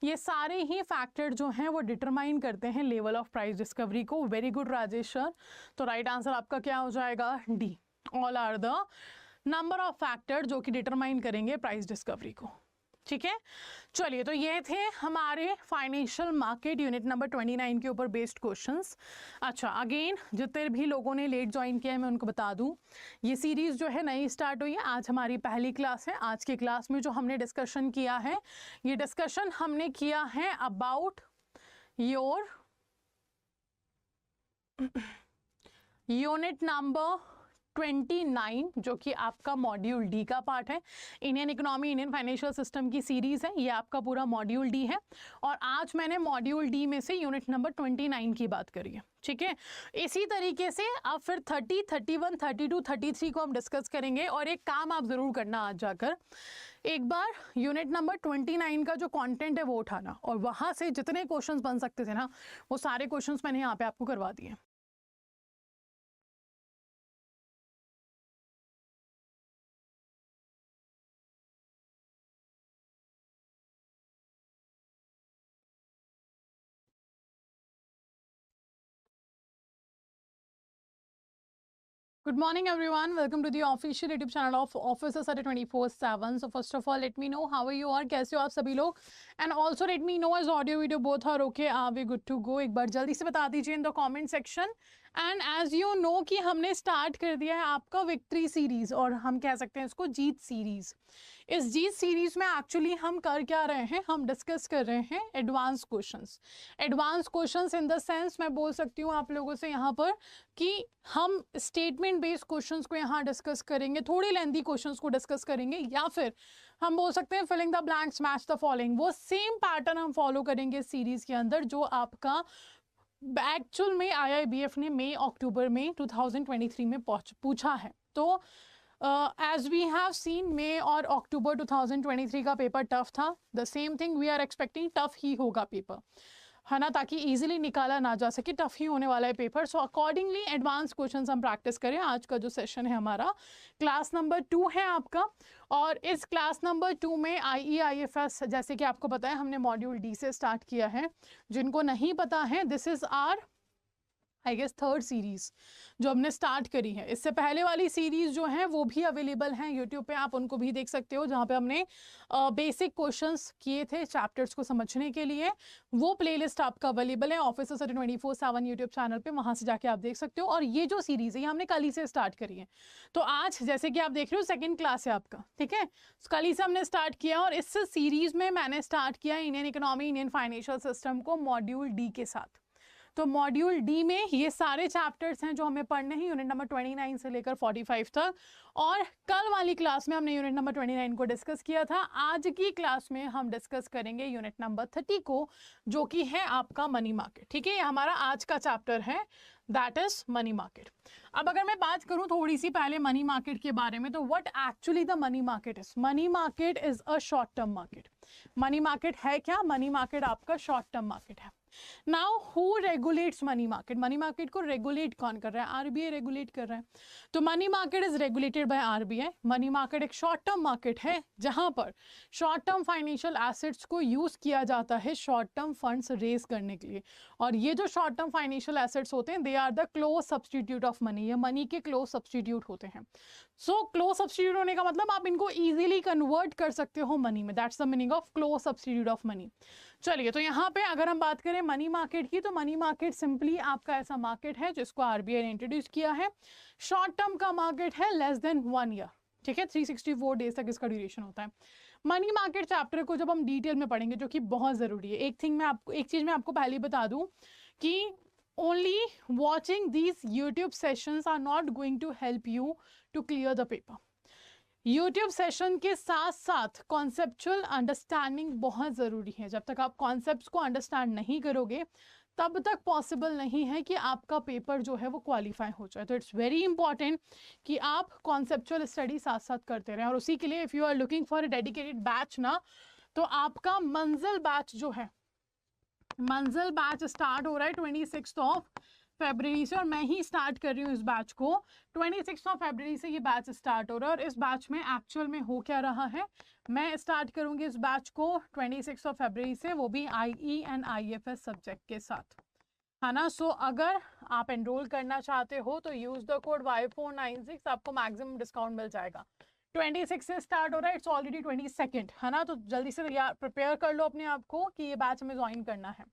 S1: ये सारे ही फैक्टर जो हैं वो डिटरमाइन करते हैं लेवल ऑफ प्राइस डिस्कवरी को। Very good Rajesh sir. तो राइट आंसर आपका क्या हो जाएगा? D. All are the number of factor जो कि डिटरमाइन करेंगे प्राइस डिस्कवरी को। ठीक है, चलिए तो ये थे हमारे फाइनेंशियल मार्केट यूनिट नंबर 29 के ऊपर बेस्ड क्वेश्चंस। अच्छा, अगेन जितने भी लोगों ने लेट ज्वाइन किया है मैं उनको बता दूं, ये सीरीज़ जो है नई स्टार्ट हुई है, आज हमारी पहली क्लास है। आज की क्लास में जो हमने डिस्कशन किया है, ये डिस्कशन हमने किया है अबाउट योर यूनिट नंबर 29 जो कि आपका मॉड्यूल डी का पार्ट है। Indian economy, Indian financial system की सीरीज़ है, ये आपका पूरा मॉड्यूल डी है। और आज मैंने मॉड्यूल डी में से यूनिट नंबर 29 की बात करी है। ठीक है, इसी तरीके से अब फिर 30, 31, 32, 33 को हम डिस्कस करेंगे। और एक काम आप ज़रूर करना, आज जाकर एक बार यूनिट नंबर 29 का जो कंटेंट है वो उठाना, और वहाँ से जितने क्वेश्चंस बन सकते थे ना, वो सारे क्वेश्चंस मैंने यहाँ पे आपको करवा दिए। Good morning everyone, welcome to the official YouTube channel of Officer Study 24/7. So first of all let me know how are you all, कैसे हो आप सभी लोग, and also let me know as audio video both are okay, are we good to go? एक बार जल्दी से बता दीजिए in the comment section। And as you know कि हमने स्टार्ट कर दिया है आपका विक्ट्री सीरीज़, और हम कह सकते हैं इसको जीत सीरीज़। इस जीत सीरीज़ में एक्चुअली हम कर क्या रहे हैं, हम डिस्कस कर रहे हैं advance questions. Advance questions in the sense मैं बोल सकती हूँ आप लोगों से यहाँ पर कि हम स्टेटमेंट बेस्ड क्वेश्चंस को यहाँ डिस्कस करेंगे, थोड़ी लेंथी क्वेश्चंस को डिस्कस करेंगे, या फिर हम बोल सकते हैं filling the blanks match the following. वो सेम पैटर्न हम फॉलो करेंगे इस सीरीज़ के अंदर जो आपका एक्चुअल में IIBF ने मई अक्टूबर में 2023 में पूछा है। तो as we have seen May और अक्टूबर 2023 का पेपर टफ था, the same thing we are expecting tough ही होगा पेपर, है ना, ताकि इजीली निकाला ना जा सके, टफ ही होने वाला है paper. So accordingly advance questions हम प्रैक्टिस करें। आज का जो सेशन है हमारा क्लास नंबर 2 है आपका, और इस क्लास नंबर 2 में IEIFS जैसे कि आपको पता है हमने मॉड्यूल डी से स्टार्ट किया है। जिनको नहीं पता है, this is our I guess third series जो हमने स्टार्ट करी है। इससे पहले वाली सीरीज जो है वो भी अवेलेबल हैं यूट्यूब पे, आप उनको भी देख सकते हो, जहाँ पे हमने बेसिक क्वेश्चंस किए थे चैप्टर्स को समझने के लिए। वो प्लेलिस्ट आपका अवेलेबल है ऑफिसर स्टडी 24/7 यूट्यूब चैनल पे, वहाँ से जाके आप देख सकते हो। और ये जो सीरीज है ये हमने कल ही से स्टार्ट करी है। तो आज जैसे कि आप देख रहे हो सेकेंड क्लास है आपका, ठीक है, कल ही से हमने स्टार्ट किया। और इस सीरीज में मैंने स्टार्ट किया Indian economy, Indian financial system को मॉड्यूल डी के साथ। तो मॉड्यूल डी में ये सारे चैप्टर्स हैं जो हमें पढ़ने हैं, यूनिट नंबर 29 से लेकर 45 तक। और कल वाली क्लास में हमने यूनिट नंबर 29 को डिस्कस किया था। आज की क्लास में हम डिस्कस करेंगे यूनिट नंबर 30 को, जो कि है आपका मनी मार्केट। ठीक है, ये हमारा आज का चैप्टर है, दैट इज मनी मार्केट। अब अगर मैं बात करूं थोड़ी सी पहले मनी मार्केट के बारे में, तो what actually the money market is. Money market is a short term market. मनी मार्केट है क्या? मनी मार्केट आपका शॉर्ट टर्म मार्केट है। Now who regulates money market? मनी मार्केट को रेगुलेट कौन कर रहा है? आरबीआई रेगुलेट कर रहा है। तो money market is regulated by RBI. Money market एक शॉर्ट टर्म मार्केट है जहां पर शॉर्ट टर्म फाइनेंशियल एसेट्स को यूज किया जाता है शॉर्ट टर्म फंड्स रेज करने के लिए। और ये जो शॉर्ट टर्म फाइनेंशियल एसेट्स होते हैं, they are the close substitute of money. ये मनी के क्लोज सब्सटीट्यूट होते हैं। सो क्लोज सब्सटीट्यूट होने का मतलब आप इनको इजीली कन्वर्ट कर सकते हो मनी में, that's the meaning of close substitute of money. चलिए, तो यहाँ पे अगर हम बात करें मनी मार्केट की, तो मनी मार्केट सिंपली आपका ऐसा मार्केट है जिसको आरबीआई ने इंट्रोड्यूस किया है। शॉर्ट टर्म का मार्केट है लेस देन 1 ईयर, ठीक है, 364 डेज तक इसका ड्यूरेशन होता है। मनी मार्केट चैप्टर को जब हम डिटेल में पढ़ेंगे, जो कि बहुत ज़रूरी है, एक चीज़ मैं आपको पहले बता दूँ कि only watching these YouTube sessions are not going to help you to clear the paper. YouTube session के साथ साथ कॉन्सेप्चुअल अंडरस्टैंडिंग बहुत ज़रूरी है। जब तक आप कॉन्सेप्ट्स को अंडरस्टैंड नहीं करोगे तब तक पॉसिबल नहीं है कि आपका पेपर जो है वो क्वालिफाई हो जाए। तो इट्स वेरी इंपॉर्टेंट कि आप कॉन्सेप्चुअल स्टडी साथ साथ करते रहें। और उसी के लिए if you are looking for a dedicated batch ना, तो आपका मंजिल बैच जो है, मंजिल बैच स्टार्ट हो रहा है 26 फरवरी से, और मैं ही स्टार्ट कर रही हूँ इस बैच को। 26 फरवरी से ये बैच स्टार्ट हो रहा है। और इस बैच में एक्चुअल में हो क्या रहा है, मैं स्टार्ट करूँगी इस बैच को 26 फरवरी से, वो भी IE एंड IFS सब्जेक्ट के साथ, है ना। सो अगर आप एनरोल करना चाहते हो तो यूज़ द कोड Y496, आपको मैक्सिमम डिस्काउंट मिल जाएगा। 26 से स्टार्ट हो रहा है, इट्स ऑलरेडी 22, है ना। तो जल्दी से यार प्रिपेयर कर लो अपने आप को कि ये बैच हमें ज्वाइन करना है।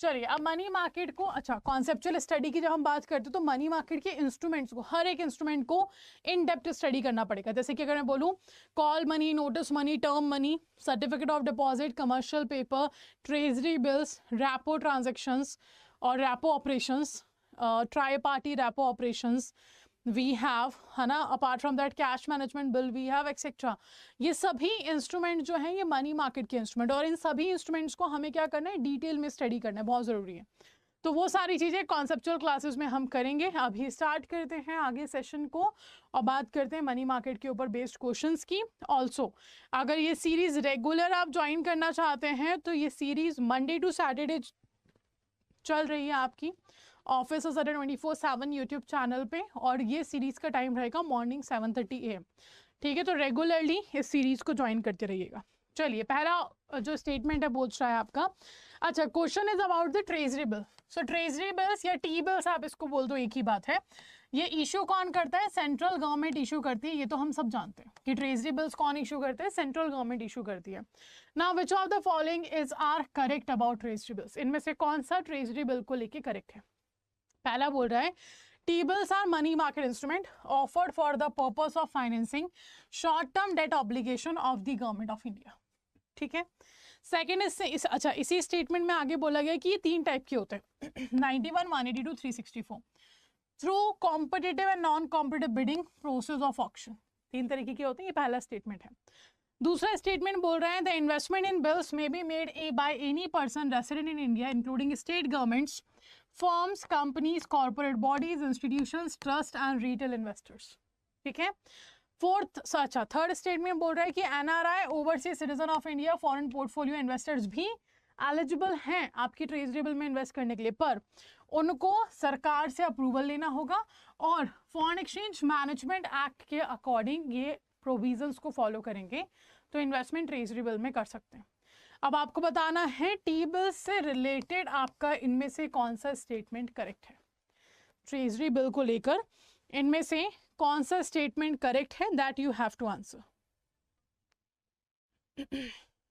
S1: चलिए, अब मनी मार्केट को, अच्छा, कॉन्सेप्चुअल स्टडी की जब हम बात करते हैं तो मनी मार्केट के इंस्ट्रूमेंट्स को, हर एक इंस्ट्रूमेंट को इन डेप्थ स्टडी करना पड़ेगा। जैसे कि अगर मैं बोलूँ call money, notice money, term money, certificate of deposit, commercial paper, treasury bills, repo transactions और repo operations, tri party repo operations we have, है ना। Apart from that cash management bill we have etcetera. ये सभी instrument जो हैं ये money मार्केट के इंस्ट्रूमेंट, और इन सभी इंस्ट्रूमेंट्स को हमें क्या करना है, डिटेल में स्टडी करना है, बहुत ज़रूरी है। तो वो सारी चीज़ें कॉन्सेप्चुअल क्लासेस में हम करेंगे। अभी स्टार्ट करते हैं आगे सेशन को और बात करते हैं मनी मार्केट के ऊपर बेस्ड क्वेश्चंस की। ऑल्सो अगर ये सीरीज़ रेगुलर आप ज्वाइन करना चाहते हैं तो ये सीरीज़ मंडे टू सैटरडे चल रही है आपकी ऑफिसर स्टडी 24/7 यूट्यूब चैनल पे, और ये सीरीज़ का टाइम रहेगा मॉर्निंग 7:30 AM, ठीक है। तो रेगुलरली इस सीरीज़ को ज्वाइन करते रहिएगा। चलिए, पहला जो स्टेटमेंट है पूछ रहा है आपका, अच्छा, question is about the treasury bill. So treasury bills या टी बिल्स आप इसको बोल दो, एक ही बात है। ये इशू कौन करता है? सेंट्रल गवर्नमेंट इशू करती है। ये तो हम सब जानते हैं कि ट्रेजरी बिल्स कौन इशू करते हैं, सेंट्रल गवर्नमेंट इशू करती है। Now which of the following is are correct about treasury bills? इनमें से कौन सा ट्रेजरी बिल को लेके करेक्ट है? पहला बोल रहा है T-bills are money market instrument offered for the purpose of financing short-term debt obligation of the government of India, ठीक है। सेकेंड अच्छा, इसी स्टेटमेंट में आगे बोला गया कि ये 3 टाइप के होते हैं 91, 182, 364 through competitive and non competitive bidding process of auction. 3 तरीके के होते हैं, ये पहला स्टेटमेंट है। दूसरा स्टेटमेंट बोल रहा है the investment in bills may be made by any person resident in India including state governments, firms, companies, corporate bodies, institutions, trust and retail investors, ठीक है। अच्छा, थर्ड स्टेटमेंट बोल रहा है कि NRI, overseas citizen of India, foreign portfolio investors भी eligible हैं आपकी ट्रेजरी बिल में इन्वेस्ट करने के लिए, पर उनको सरकार से अप्रूवल लेना होगा और फॉरेन एक्सचेंज मैनेजमेंट एक्ट के अकॉर्डिंग ये प्रोविजंस को फॉलो करेंगे तो इन्वेस्टमेंट ट्रेजरी बिल में कर सकते हैं। अब आपको बताना है टी बिल से रिलेटेड आपका इनमें से कौन सा स्टेटमेंट करेक्ट है। ट्रेजरी बिल को लेकर इनमें से कौन सा स्टेटमेंट करेक्ट है, that you have to answer.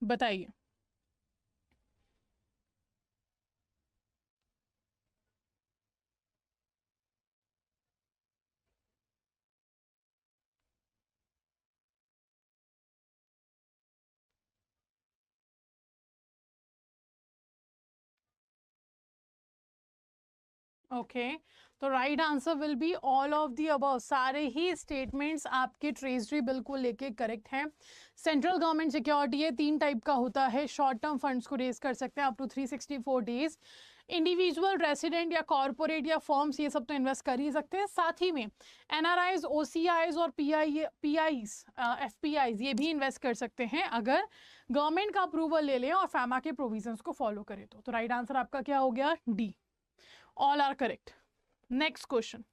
S1: बताइए। ओके, तो right answer will be all of the above. सारे ही स्टेटमेंट्स आपके ट्रेजरी बिल को लेके करेक्ट हैं। सेंट्रल गवर्नमेंट सिक्योरिटी है, 3 टाइप का होता है। शॉर्ट टर्म फंड्स को रेज कर सकते हैं up to 364 days. Individual, resident या कॉर्पोरेट या फर्म्स, ये सब तो इन्वेस्ट कर ही सकते हैं। साथ ही में एनआरआईज, ओसीआईज और पीआईज, एफपीआईज ये भी इन्वेस्ट कर सकते हैं अगर गवर्नमेंट का अप्रूवल ले लें और फैमा के प्रोविजंस को फॉलो करें तो राइट आंसर आपका क्या हो गया, D. All are correct. Next question.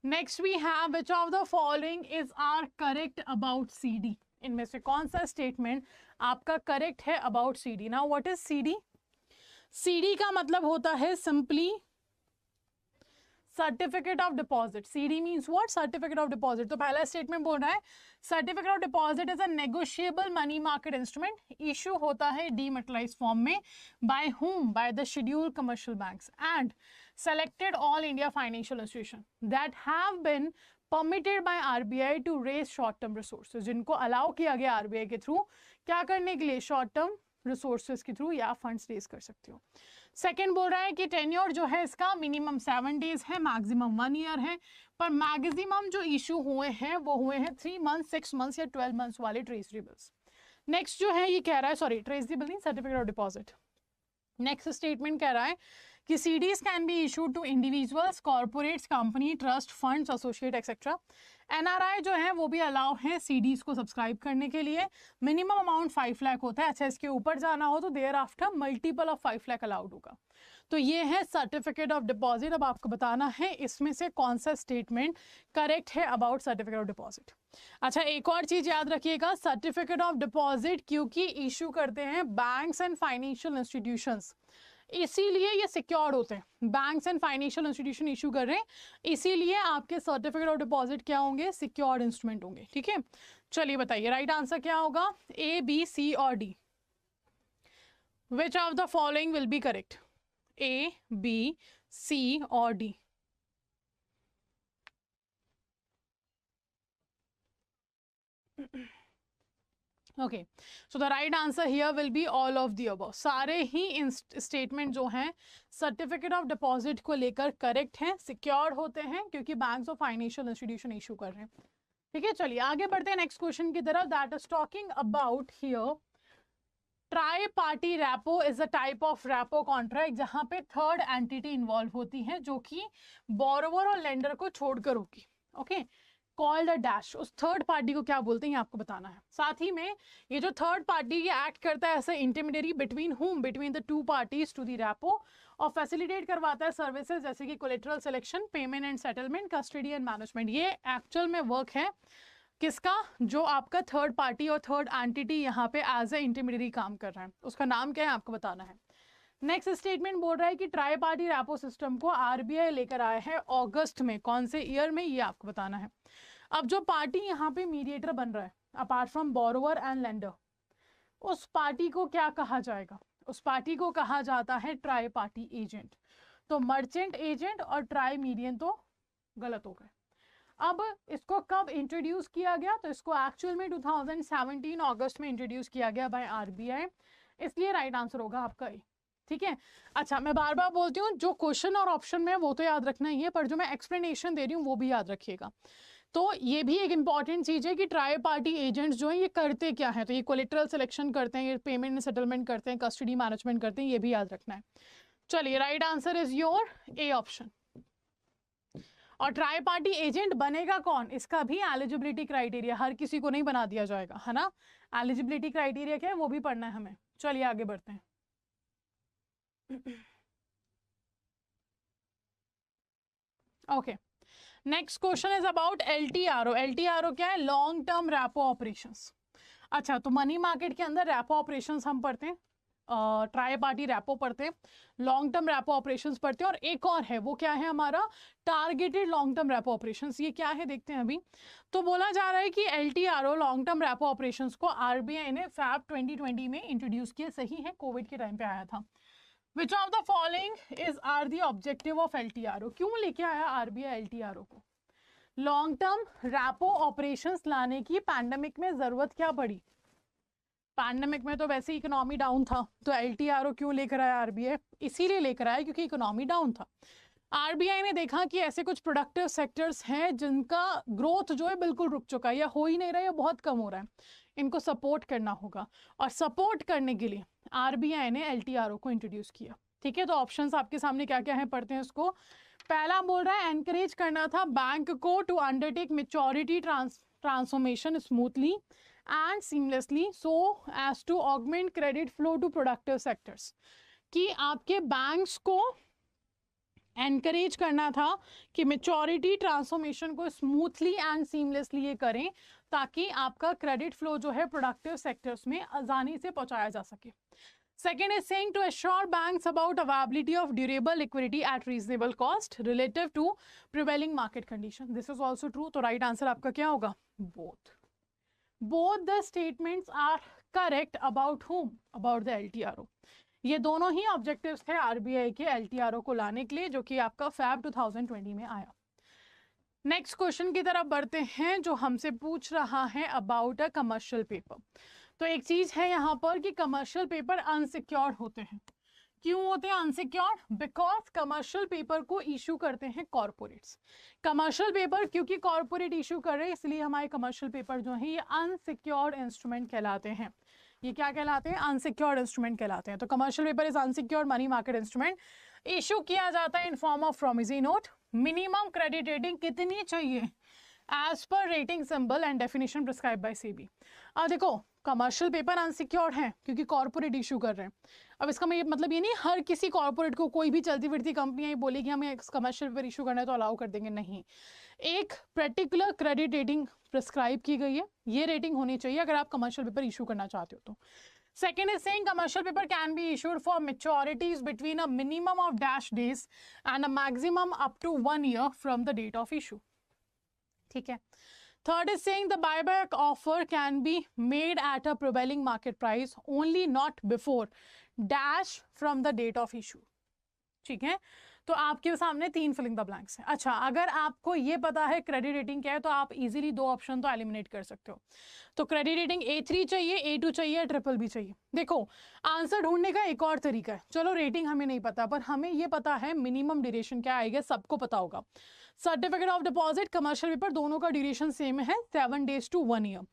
S1: Next we have which of the following is are correct about CD? इनमें से कौन सा स्टेटमेंट आपका करेक्ट है about CD? Now what is CD? CD का मतलब होता है simply certificate of deposit. CD means what, certificate of deposit. तो पहला स्टेटमेंट बोल रहा है certificate of deposit is a negotiable money market instrument, issue होता है डीमेटलाइज फॉर्म में, by um, by the scheduled commercial banks and selected all India financial institution that have been permitted by RBI to raise short term resources, जिनको allow किया गया RBI के through क्या करने के लिए, शॉर्ट टर्म रिसोर्सेज के थ्रू या फंड्स रेज कर सकते हो। सेकेंड बोल रहा है कि टेन्योर जो है इसका मिनिमम 7 डेज है, मैक्सिमम 1 ईयर है, पर मैक्सिमम जो इशू हुए हैं वो हुए हैं 3 मंथ्स, 6 मंथ्स या 12 मंथ्स वाले ट्रेजरी बिल्स। नेक्स्ट जो है ये कह रहा है, सॉरी ट्रेजरी बिल नहीं, certificate of deposit. Next statement कह रहा है कि CDs can be issued to individuals, corporates, company, trust, funds, associate etcetera. NRI जो है वो भी अलाउ है CDs को सब्सक्राइब करने के लिए। मिनिमम अमाउंट 5 लाख होता है। अच्छा, इसके ऊपर जाना हो तो thereafter multiple of 5 lakh allowed होगा। तो ये है सर्टिफिकेट ऑफ डिपॉजिट। अब आपको बताना है इसमें से कौन सा स्टेटमेंट करेक्ट है अबाउट सर्टिफिकेट ऑफ डिपॉजिट। अच्छा, एक और चीज याद रखिएगा, सर्टिफिकेट ऑफ डिपॉजिट क्योंकि इशू करते हैं बैंक्स एंड फाइनेंशियल इंस्टीट्यूशंस, इसीलिए ये सिक्योर्ड होते हैं। Banks and financial institution issue कर रहे हैं, इसीलिए आपके सर्टिफिकेट ऑफ डिपॉजिट क्या होंगे, सिक्योर्ड इंस्ट्रूमेंट होंगे। ठीक है, चलिए बताइए राइट आंसर क्या होगा, ए, बी, सी और D. Which of the following will be correct, A, B, C और D? Okay, so the right answer here will be all of the above. सारे ही स्टेटमेंट जो हैं सर्टिफिकेट ऑफ डिपॉजिट को लेकर करेक्ट हैं, secured होते हैं क्योंकि बैंक्स और फाइनेंशियल इंस्टीट्यूशन इशू कर रहे हैं। ठीक है, चलिए आगे बढ़ते हैं नेक्स्ट क्वेश्चन की तरफ। That is talking about here try party rapport is a type of rapport contract जहां पे थर्ड एंटिटी इन्वॉल्व होती है जो कि बोरोवर और लेंडर को छोड़कर होगी। Okay, called a dash. उस थर्ड पार्टी को क्या बोलते हैं ये आपको बताना है। साथ ही में ये जो थर्ड पार्टी ये एक्ट करता है as a intermediary between um, between the 2 parties to the repo, और फैसिलिटेट करवाता है सर्विसेज जैसे कि collateral selection, payment and settlement, custody and management. ये एक्चुअल में वर्क है किसका, जो आपका थर्ड पार्टी और थर्ड एंटिटी यहाँ पे एज ए इंटरमीडिएरी काम कर रहा है, उसका नाम क्या है आपको बताना है। नेक्स्ट स्टेटमेंट बोल रहा है कि ट्राई पार्टी रैपो सिस्टम को आरबीआई लेकर आया है अगस्त में, कौन से ईयर में, ये आपको बताना है। अब जो पार्टी यहाँ पे मीडिएटर बन रहा है apart from borrower and lender, उस पार्टी को क्या कहा जाएगा, उस पार्टी को कहा जाता है ट्राई पार्टी एजेंट। तो मर्चेंट एजेंट और ट्राई मीडियन तो गलत हो गए। अब इसको कब इंट्रोड्यूस किया गया, तो इसको एक्चुअल में 2017 अगस्त में इंट्रोड्यूस किया गया बाय आरबीआई, इसलिए राइट आंसर होगा आपका ए। ठीक है, अच्छा मैं बार बार बोलती हूँ जो क्वेश्चन और ऑप्शन में वो तो याद रखना ही है, पर जो मैं एक्सप्लेनेशन दे रही हूँ वो भी याद रखिएगा। तो ये भी एक इंपॉर्टेंट चीज है कि ट्राई पार्टी एजेंट्स जो है ये करते क्या है, तो ये कोलेटरल सिलेक्शन करते हैं, ये पेमेंट एंड सेटलमेंट करते हैं, कस्टडी मैनेजमेंट करते हैं, ये भी याद रखना है। चलिए right answer is your A option. और ट्राई पार्टी एजेंट बनेगा कौन, इसका भी एलिजिबिलिटी क्राइटेरिया, हर किसी को नहीं बना दिया जाएगा, है ना। एलिजिबिलिटी क्राइटेरिया क्या है वो भी पढ़ना है हमें। चलिए आगे बढ़ते हैं। Okay, next question is about LTRO। LTRO क्या है, लॉन्ग टर्म रैपो ऑपरेशंस। अच्छा, तो मनी मार्केट के अंदर रैपो ऑपरेशंस हम पढ़ते हैं, ट्राई पार्टी रेपो पढ़ते हैं, लॉन्ग टर्म रेपो ऑपरेशंस पढ़ते हैं, और एक और है, वो क्या है हमारा targeted long term repo operations. ये क्या है देखते हैं अभी। तो बोला जा रहा है कि LTRO long term repo operations को RBI ने फैब 2020 में इंट्रोड्यूस किया। सही है, कोविड के टाइम पे आया था। Which of the following is are the objective of LTRO? क्यों लेके आया RBI LTRO को? लॉन्ग टर्म रेपो ऑपरेशंस लाने की पैंडेमिक में जरूरत क्या पड़ी? पैंडेमिक में तो वैसे ही इकोनॉमी डाउन था, तो LTRO क्यों लेकर आया RBI? इसीलिए लेकर आया क्योंकि इकोनॉमी डाउन था। RBI ने देखा कि ऐसे कुछ प्रोडक्टिव सेक्टर्स हैं जिनका ग्रोथ जो है बिल्कुल रुक चुका है, या हो ही नहीं रहा है, या बहुत कम हो रहा है, इनको सपोर्ट करना होगा। और सपोर्ट करने के लिए RBI ने LTRO को इंट्रोड्यूस किया। ठीक है, तो ऑप्शंस आपके सामने क्या क्या है, पढ़ते हैं उसको। पहला बोल रहा है एनकरेज करना था बैंक को to undertake maturity transformation smoothly and seamlessly so as to augment credit flow to productive sectors. कि आपके बैंक्स को एनकरेज करना था कि मैच्योरिटी ट्रांसफॉर्मेशन को स्मूथली एंड सीमलेसली ये करें, ताकि आपका क्रेडिट फ्लो जो है प्रोडक्टिव सेक्टर्स में आसानी से पहुंचाया जा सके। Second is saying to assure banks about availability of durable liquidity at reasonable cost relative to prevailing market condition. This is also true. तो right answer आपका क्या होगा? Both. Both the statements are correct about whom? About the LTRO. ये दोनों ही objectives थे RBI के LTRO को लाने के लिए, जो कि आपका फैब 2020 में आया। नेक्स्ट क्वेश्चन की तरफ बढ़ते हैं, जो हमसे पूछ रहा है अबाउट अ कमर्शियल पेपर। तो एक चीज है यहाँ पर कि कमर्शियल पेपर अनसिक्योर्ड होते हैं। क्यों होते हैं अनसिक्योर्ड? बिकॉज कमर्शियल पेपर को इशू करते हैं कॉर्पोरेट्स। कमर्शियल पेपर क्योंकि कॉर्पोरेट इशू कर रहे हैं, इसलिए हमारे कमर्शियल पेपर जो है ये अनसिक्योर्ड इंस्ट्रूमेंट कहलाते हैं। ये क्या कहलाते हैं? अनसिक्योर्ड इंस्ट्रूमेंट कहलाते हैं। तो commercial paper is unsecured money market instrument, issue किया जाता है in form of promissory note. Minimum credit rating कितनी चाहिए? As per rating symbol and definition prescribe by SEBI. अब देखो, कमर्शियल पेपर अनसिक्योर्ड है क्योंकि कॉर्पोरेट इशू कर रहे हैं। अब इसका मतलब ये नहीं हर किसी कॉर्पोरेट को कोई भी चलती फिरती कंपनी बोलेगी हमें कमर्शियल पेपर इशू करना है तो अलाउ कर देंगे, नहीं। एक पर्टिकुलर क्रेडिट रेटिंग प्रिस्क्राइब की गई है, ये रेटिंग होनी चाहिए अगर आप कमर्शियल पेपर इशू करना चाहते हो तो। Second is saying commercial paper can be issued for maturities between a minimum of dash days and a maximum up to 1 year from the date of issue. ठीक है। Third is saying the buyback offer can be made at a prevailing market price only not before dash from the date of issue. ठीक है, तो आपके सामने 3 filling the blanks है। अच्छा, अगर आपको ये पता है क्रेडिट रेटिंग क्या है तो आप इजीली 2 ऑप्शन तो एलिमिनेट कर सकते हो। तो क्रेडिट रेटिंग A3 चाहिए, A2 चाहिए, BBB चाहिए। देखो, आंसर ढूंढने का एक और तरीका है। चलो रेटिंग हमें नहीं पता, पर हमें ये पता है मिनिमम ड्यूरेशन क्या आएगा, सबको पता होगा। Certificate of deposit, commercial paper, दोनों का ड्यूरेशन सेम है, 7 days to 1 year।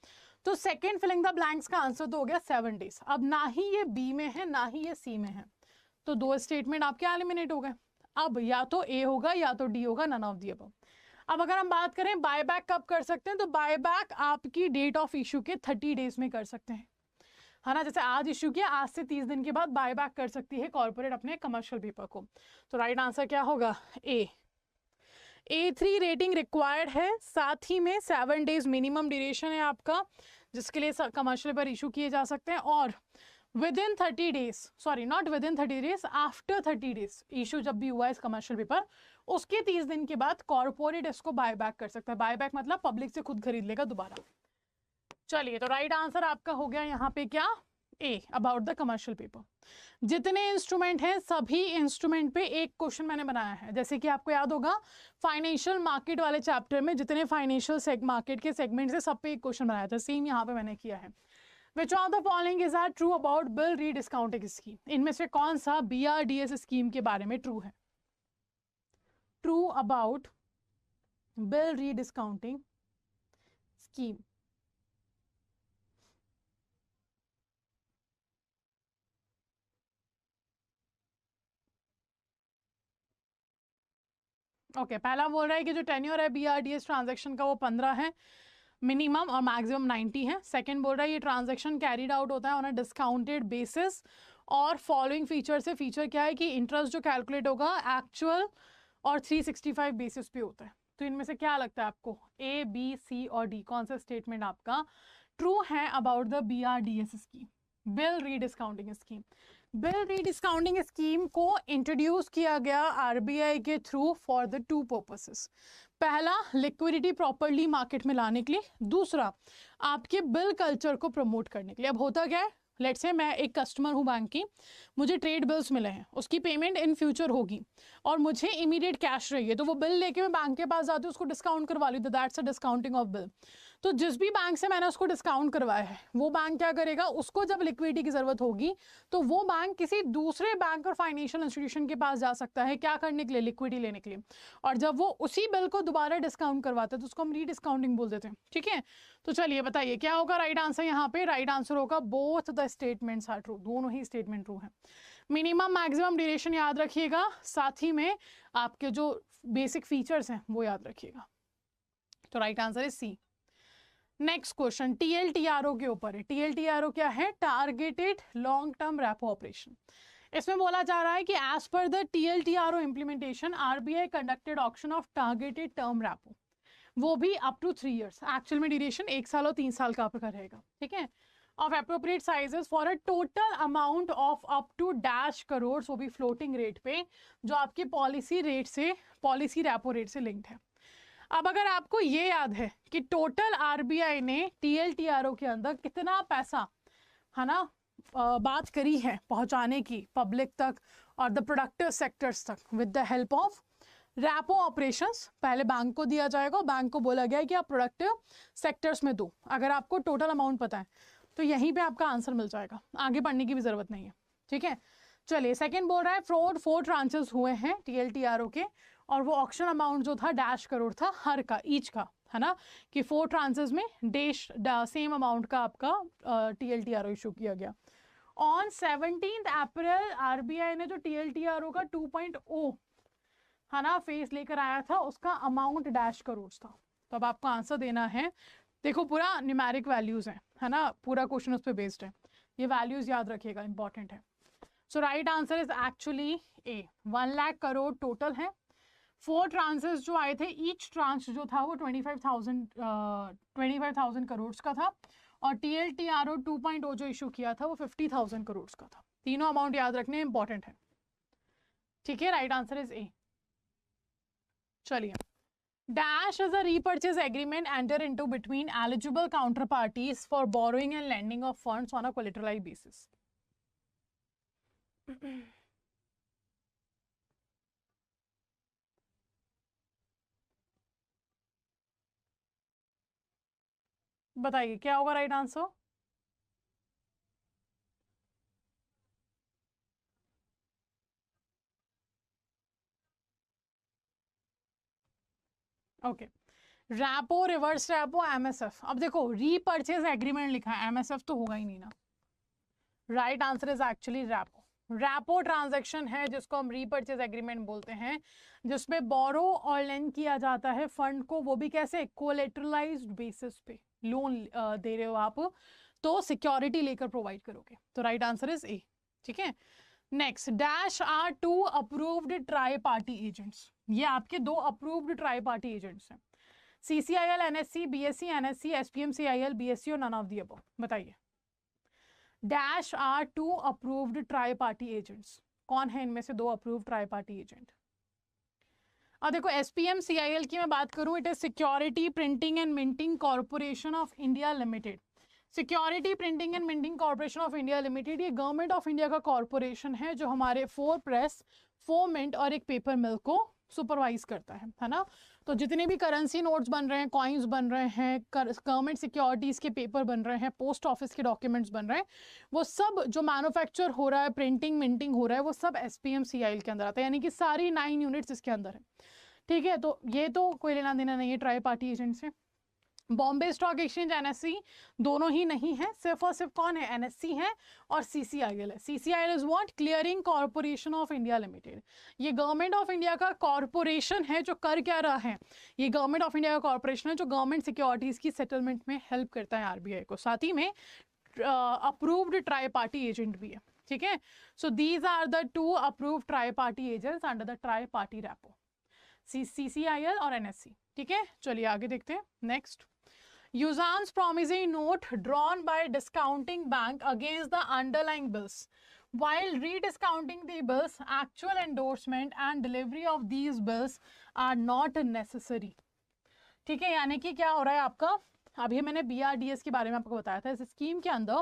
S1: तो सेकेंड फिलिंग द ब्लैंक्स का आंसर तो हो गया 7 days। अब ना ही ये बी में है ना ही ये सी में है, तो 2 स्टेटमेंट आपके एलिमिनेट हो गए। अब या तो ए होगा या तो डी होगा, नन ऑफ दी अबव। अब अगर हम बात करें बायबैक कब कर सकते हैं, तो बायबैक आपकी डेट ऑफ इशू के 30 days में कर सकते हैं, है ना। जैसे आज इशू किया, आज से 30 दिन के बाद बायबैक कर सकती है कॉर्पोरेट अपने कमर्शियल पेपर को। तो राइट आंसर क्या होगा? ए। A3 रेटिंग रिक्वायर्ड है, साथ ही में 7 days मिनिमम ड्यूरेशन है आपका, जिसके लिए कमर्शियल पेपर इशू किए जा सकते हैं। और with in 30 days, sorry not with in 30 days, after 30 days issue जब भी हुआ है इस कमर्शियल पेपर, उसके 30 दिन के बाद कॉर्पोरेट इसको बायबैक कर सकता है। बायबैक मतलब पब्लिक से खुद खरीद लेगा दोबारा। चलिए, तो राइट आंसर आपका हो गया यहाँ पे क्या? ए, अबाउट द कमर्शियल पेपर। जितने इंस्ट्रूमेंट हैं सभी इंस्ट्रूमेंट पे एक क्वेश्चन मैंने बनाया है। जैसे कि आपको याद होगा फाइनेंशियल मार्केट वाले चैप्टर में जितने फाइनेंशियल मार्केट के सेगमेंट से सब पे एक क्वेश्चन बनाया था, सेम यहाँ पे मैंने किया है। Which of the following is that true about bill rediscounting scheme? इनमें से कौन सा BRDS स्कीम के बारे में ट्रू है? True about bill rediscounting scheme. Okay, पहला बोल रहा है कि जो टेन्योर है BRDS ट्रांजैक्शन का वो 15 है मिनिमम और मैक्सिमम 90 है। सेकंड बोल रहा है ये ट्रांजैक्शन कैरीड आउट होता है ऑन अ डिस्काउंटेड बेसिस, और फॉलोइंग फीचर से फीचर क्या है कि इंटरेस्ट जो कैलकुलेट होगा एक्चुअल और 365 बेसिस पे होता है। तो इनमें से क्या लगता है आपको? A, B, C और D, कौन सा स्टेटमेंट आपका ट्रू है about the BRDS scheme, bill rediscounting scheme? Bill rediscounting scheme को इंट्रोड्यूस किया गया आरबीआई के through for the two purposes. पहला, लिक्विडिटी प्रॉपरली मार्केट में लाने के लिए, दूसरा आपके बिल कल्चर को प्रमोट करने के लिए। अब होता क्या है, लेट्स से मैं एक कस्टमर हूँ बैंक की, मुझे ट्रेड बिल्स मिले हैं, उसकी पेमेंट इन फ्यूचर होगी और मुझे इमीडिएट कैश रही है, तो वो बिल लेके मैं बैंक के पास जाती हूँ, उसको डिस्काउंट करवा ली, that's a discounting of bill. तो जिस भी बैंक से मैंने उसको डिस्काउंट करवाया है, वो बैंक क्या करेगा, उसको जब लिक्विडिटी की जरूरत होगी तो वो बैंक किसी दूसरे बैंक और फाइनेंशियल इंस्टीट्यूशन के पास जा सकता है, क्या करने के लिए, लिक्विडिटी लेने के लिए। और जब वो उसी बिल को दोबारा डिस्काउंट करवाता है तो उसको हम रीडिस्काउंटिंग बोल देते हैं। ठीक है, तो चलिए बताइए क्या होगा राइट आंसर। यहाँ पे राइट आंसर होगा both the statements are true, दोनों ही स्टेटमेंट ट्रू है। मिनिमम मैक्सिमम ड्यूरेशन याद रखिएगा, साथ ही में आपके जो बेसिक फीचर्स हैं वो याद रखिएगा। तो राइट आंसर है सी। नेक्स्ट क्वेश्चन टीएलटीआरओ के ऊपर है। टीएलटीआरओ क्या है, targeted long term repo operation. इसमें बोला जा रहा है कि as per the TLTRO implementation RBI conducted auction of targeted term repo, वो भी अप टू 3 years, एक्चुअल में ड्यूरेशन 1 साल और 3 साल का आपका रहेगा। ठीक है, of appropriate sizes for a total amount of up to dash crore, वो भी फ्लोटिंग रेट पे, जो आपके पॉलिसी रेट से, पॉलिसी रेपो रेट से लिंक्ड है। अब अगर आपको ये याद है कि टोटल आरबीआई ने टीएलटीआरओ के अंदर कितना पैसा, है ना, बात करी है पहुंचाने की पब्लिक तक और द प्रोडक्टिव सेक्टर्स तक with the help of rapport operations, पहले बैंक को दिया जाएगा, बैंक को बोला गया है कि आप प्रोडक्टिव सेक्टर्स में दो। अगर आपको टोटल अमाउंट पता है तो यहीं पे आपका आंसर मिल जाएगा, आगे पढ़ने की भी जरूरत नहीं है। ठीक है, चलिए सेकंड बोल रहा है फ्रॉड 4 ट्रांचेस हुए हैं टीएलटीआरओ के, और वो ऑक्शन अमाउंट जो था डैश करोड़ था हर का, ईच का, है ना, कि 4 ट्रांचेस में डैश सेम अमाउंट का आपका टीएलटीआरओ इशू किया गया। ऑन 17 अप्रैल आरबीआई ने जो टीएलटीआरओ का 2.0 है ना फेस लेकर आया था, उसका अमाउंट डैश करोड़ था। तो अब आपको आंसर देना है, देखो पूरा न्यूमेरिक वैल्यूज है ना, पूरा क्वेश्चन उस पर बेस्ड है, ये वैल्यूज याद रखिएगा, इंपॉर्टेंट है। So right answer is actually A, 1 lakh crore total है। 4 ट्रांसेस जो आए थे, ईच ट्रांस जो था वो 25,000 करोड़ का था, और टीएलटीआरओ 2.0 जो इशू किया था वो 50,000 करोड़ का था। तीनों अमाउंट याद रखने इंपॉर्टेंट है। ठीक है, राइट आंसर इज ए। चलिए, dash is a repurchase agreement enter into between eligible counter parties for borrowing and lending of funds on a collateralised basis. बताइए क्या होगा right answer. Okay, repo, reverse repo, MSF. अब देखो repurchase agreement लिखा है, MSF तो होगा ही नहीं ना। Right answer is actually rapport. Rapport transaction है जिसको हम रीपर्चेज एग्रीमेंट बोलते हैं, जिसमें बोरो और लेंड किया जाता है फंड को, वो भी कैसे, कोलेटरलाइज्ड बेसिस पे। लोन दे रहे हो आप तो सिक्योरिटी लेकर प्रोवाइड करोगे, तो राइट आंसर इज ए। ठीक है, next, dash are 2 approved tri party agents. ये आपके 2 अप्रूव्ड ट्राई पार्टी एजेंट्स हैं, CCIL NSC, BSC NSC, SPMCIL BSC और नन ऑफ दी अबव। बताइए, dash are 2 approved tri party agents, कौन है इनमें से 2 अप्रूव्ड ट्राई पार्टी एजेंट। और देखो एसपीएमसीआईएल की मैं बात करूं, it is security printing and minting corporation of India limited. Security printing and minting corporation of India limited, ये गवर्नमेंट ऑफ इंडिया का कॉर्पोरेशन है जो हमारे 4 प्रेस, 4 मिंट और एक पेपर मिल को सुपरवाइज करता है ना। तो जितने भी करेंसी नोट्स बन रहे हैं, कॉइन्स बन रहे हैं, गवर्नमेंट सिक्योरिटीज के पेपर बन रहे हैं, पोस्ट ऑफिस के डॉक्यूमेंट्स बन रहे हैं, वो सब जो मैन्युफैक्चर हो रहा है, प्रिंटिंग मिंटिंग हो रहा है, वो सब एसपीएमसीआईएल के अंदर आता है, यानी कि सारी 9 यूनिट्स इसके अंदर है। ठीक है, तो ये तो कोई लेना देना नहीं है ट्राई पार्टी एजेंट से। बॉम्बे स्टॉक एक्सचेंज, एनएससी दोनों ही नहीं है, सिर्फ और सिर्फ कौन है, एनएससी है और सीसीआईएल है। CCIL is what, clearing corporation of India limited. ये गवर्नमेंट ऑफ इंडिया का कॉर्पोरेशन है जो कर क्या रहा है, ये गवर्नमेंट ऑफ इंडिया का कॉर्पोरेशन है जो गवर्नमेंट सिक्योरिटीज की सेटलमेंट में हेल्प करता है आरबीआई को, साथ ही में अप्रूव्ड ट्राई पार्टी एजेंट भी है। ठीक है, so these are the 2 approved tri party agents under the tri party repo, CCIL और एनएससी। ठीक है, चलिए आगे देखते हैं। Next, Usance promissory note drawn by discounting bank against the underlying bills while rediscounting the bills, actual endorsement and delivery of these bills are not necessary. ठीक है, यानी कि क्या हो रहा है आपका, अभी मैंने BRDS के बारे में आपको बताया था। इस स्कीम के अंदर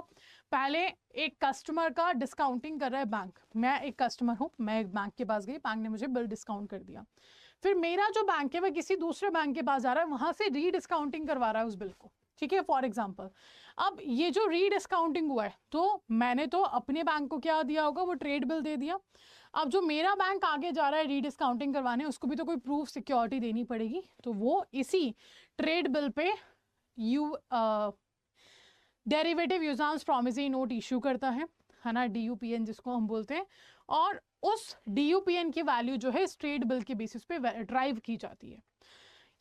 S1: पहले एक कस्टमर का डिस्काउंटिंग कर रहा है बैंक। मैं एक कस्टमर हूँ, मैं एक बैंक के पास गई, बैंक ने मुझे बिल डिस्काउंट कर दिया। फिर मेरा जो बैंक है वह किसी दूसरे बैंक के पास जा रहा है, वहां से रीडिस्काउंटिंग करवा रहा है उस बिल को। ठीक है, फॉर एग्जाम्पल अब ये जो रीडिस्काउंटिंग हुआ है, तो मैंने तो अपने बैंक को क्या दिया होगा, वो ट्रेड बिल दे दिया। अब जो मेरा बैंक आगे जा रहा है रीडिस्काउंटिंग करवाने, उसको भी तो कोई प्रूफ सिक्योरिटी देनी पड़ेगी, तो वो इसी ट्रेड बिल पे derivative usance promissory note issue करता है ना, DUPN जिसको हम बोलते हैं। और उस DUPN की वैल्यू जो है इस ट्रेड बिल के बेसिस पे ड्राइव की जाती है।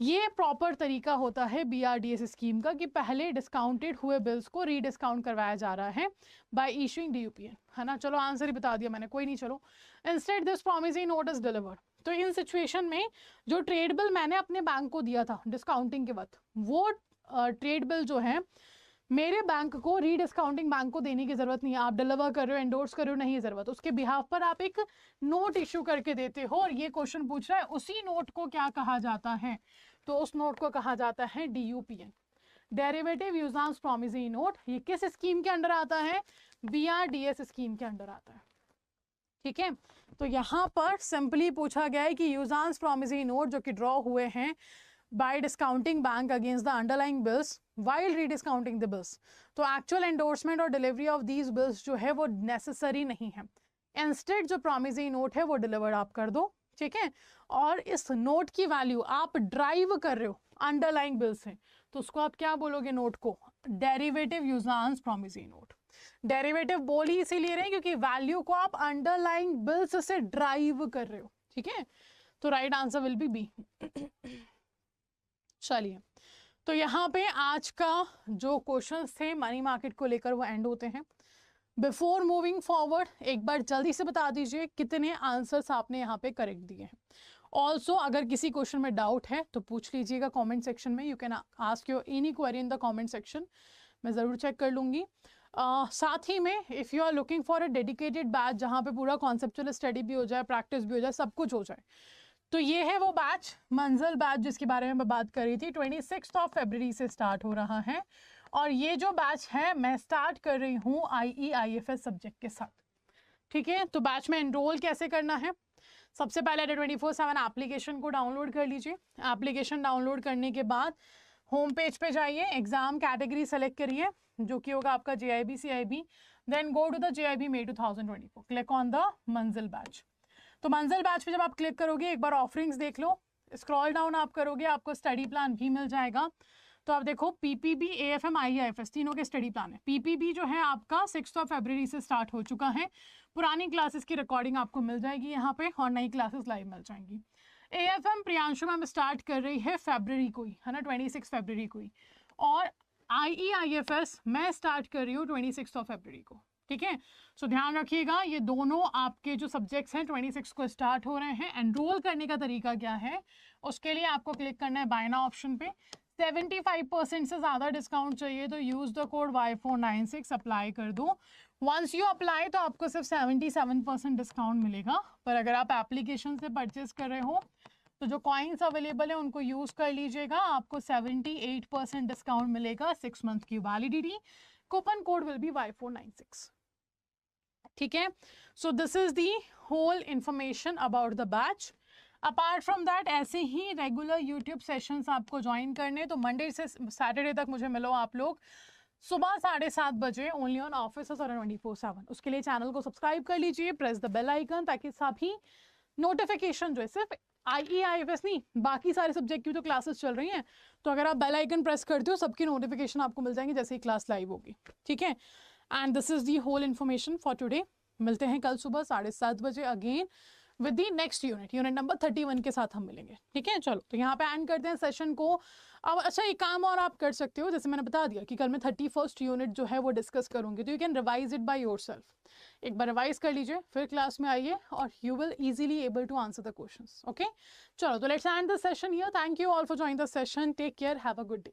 S1: ये प्रॉपर तरीका होता है BRDS स्कीम का कि पहले डिस्काउंटेड हुए बिल्स को रीडिस्काउंट करवाया जा रहा है बाय इशूइंग DUPN, है ना। चलो आंसर ही बता दिया मैंने, कोई नहीं। चलो, instead this promissory note is delivered, तो इन सिचुएशन में जो ट्रेड बिल मैंने अपने बैंक को दिया था डिस्काउंटिंग के वक्त, वो ट्रेड बिल जो है मेरे बैंक को रीडिस्काउंटिंग बैंक को देने की जरूरत नहीं है। आप डिलीवर कर रहे हो, एंडोर्स कर रहे हो, नहीं है जरूरत। उसके बिहाफ पर आप एक नोट इशू करके देते हो, और ये क्वेश्चन पूछ रहा है उसी नोट को क्या कहा जाता है, तो उस नोट को कहा जाता है DUPN, derivative usance promissory note. ये किस स्कीम के अंडर आता है, BRDS स्कीम के अंडर आता है। ठीक है, तो यहाँ पर सिंपली पूछा गया है कि यूजांस प्रॉमिसरी नोट जो कि ड्रॉ हुए हैं by discounting bank against the underlying bills while rediscounting the bills, तो actual endorsement और delivery of these bills जो है वो necessary नहीं है। इंस्टेड जो promissory note है वो delivered आप कर दो। ठीक है, और इस नोट की वैल्यू आप ड्राइव कर रहे हो अंडरलाइंग बिल से, तो उसको आप क्या बोलोगे नोट को, derivative usance promissory note. Derivative बोल ही इसीलिए रहे क्योंकि वैल्यू को आप अंडरलाइंग बिल्स से ड्राइव कर रहे हो। ठीक है, तो right answer will be B. चलिए, तो यहाँ पे आज का जो क्वेश्चंस थे मनी मार्केट को लेकर वो एंड होते हैं। बिफोर मूविंग फॉरवर्ड एक बार जल्दी से बता दीजिए कितने आंसर्स आपने यहाँ पे करेक्ट दिए हैं। ऑल्सो अगर किसी क्वेश्चन में डाउट है तो पूछ लीजिएगा कमेंट सेक्शन में। You can ask your any query in the comment section, मैं ज़रूर चेक कर लूँगी। साथ ही में if you are looking for a dedicated batch जहाँ पे पूरा कॉन्सेप्चुअल स्टडी भी हो जाए, प्रैक्टिस भी हो जाए, सब कुछ हो जाए, तो ये है वो बैच, मंजिल बैच जिसके बारे में मैं बात कर रही थी। 26 फरवरी से स्टार्ट हो रहा है, और ये जो बैच है मैं स्टार्ट कर रही हूँ IE/IFS सब्जेक्ट के साथ। ठीक है, तो बैच में एनरोल कैसे करना है, सबसे पहले 24/7 एप्लीकेशन को डाउनलोड कर लीजिए। एप्लीकेशन डाउनलोड करने के बाद होम पेज पे जाइए, एग्जाम कैटेगरी सेलेक्ट करिए जो कि होगा आपका JIB CIB, then go to the JIB May 2024, click on the Manzil batch. तो मंजिल बैच पे जब आप क्लिक करोगे एक बार ऑफरिंग्स देख लो, स्क्रॉल डाउन आप करोगे आपको स्टडी प्लान भी मिल जाएगा। तो आप देखो PPB AFM IE/IFS तीनों के स्टडी प्लान है। PPB जो है आपका 6 फरवरी से स्टार्ट हो चुका है, पुरानी क्लासेस की रिकॉर्डिंग आपको मिल जाएगी यहाँ पे, और नई क्लासेस लाइव मिल जाएंगी। AFM प्रियांशु मैम स्टार्ट कर रही है फरवरी को ही, है ना, 26 फरवरी को ही, और IE/IFS मैं स्टार्ट कर रही हूँ 26 फरवरी को। ठीक है, सो ध्यान रखिएगा ये दोनों आपके जो सब्जेक्ट्स हैं 26 को स्टार्ट हो रहे हैं। एनरोल करने का तरीका क्या है, उसके लिए आपको क्लिक करना है बाय नाउ ऑप्शन पे। 75% से ज़्यादा डिस्काउंट चाहिए तो use the code Y496 apply कर दो। वंस यू अप्लाई तो आपको सिर्फ 77% डिस्काउंट मिलेगा, पर अगर आप एप्लीकेशन से परचेज कर रहे हो तो जो कॉइन्स अवेलेबल है उनको यूज़ कर लीजिएगा, आपको 78% डिस्काउंट मिलेगा, 6 मंथ की validity. Coupon code will be Y496। ठीक है, so this is the whole information about the batch. Apart from that ऐसे ही रेगुलर यूट्यूब सेशंस आपको ज्वाइन करने, तो मंडे से सैटरडे तक मुझे मिलो आप लोग सुबह 7:30 बजे ओनली ऑन ऑफिसर्स और 24/7। उसके लिए चैनल को सब्सक्राइब कर लीजिए, प्रेस द बेल आइकन, ताकि सभी नोटिफिकेशन जो है, सिर्फ IE/IFS नहीं बाकी सारे सब्जेक्ट की तो क्लासेस चल रही हैं, तो अगर आप बेल आइकन प्रेस करते हो सबकी नोटिफिकेशन आपको मिल जाएंगे जैसे ही क्लास लाइव होगी। ठीक है, and this is the whole information for today. मिलते हैं कल सुबह 7:30 बजे again with the next unit number 31 के साथ हम मिलेंगे। ठीक है, चलो तो यहाँ पे एंड करते हैं सेशन को। अब अच्छा एक काम और आप कर सकते हो, जैसे मैंने बता दिया कि कल मैं 31st यूनिट जो है वो डिस्कस करूंगी, तो you can revise it by yourself. एक बार रिवाइज कर लीजिए, फिर क्लास में आइए और you will easily able to answer the questions. Okay, चलो तो let's end the session here. Thank you all for joining the session, take care, have a good day.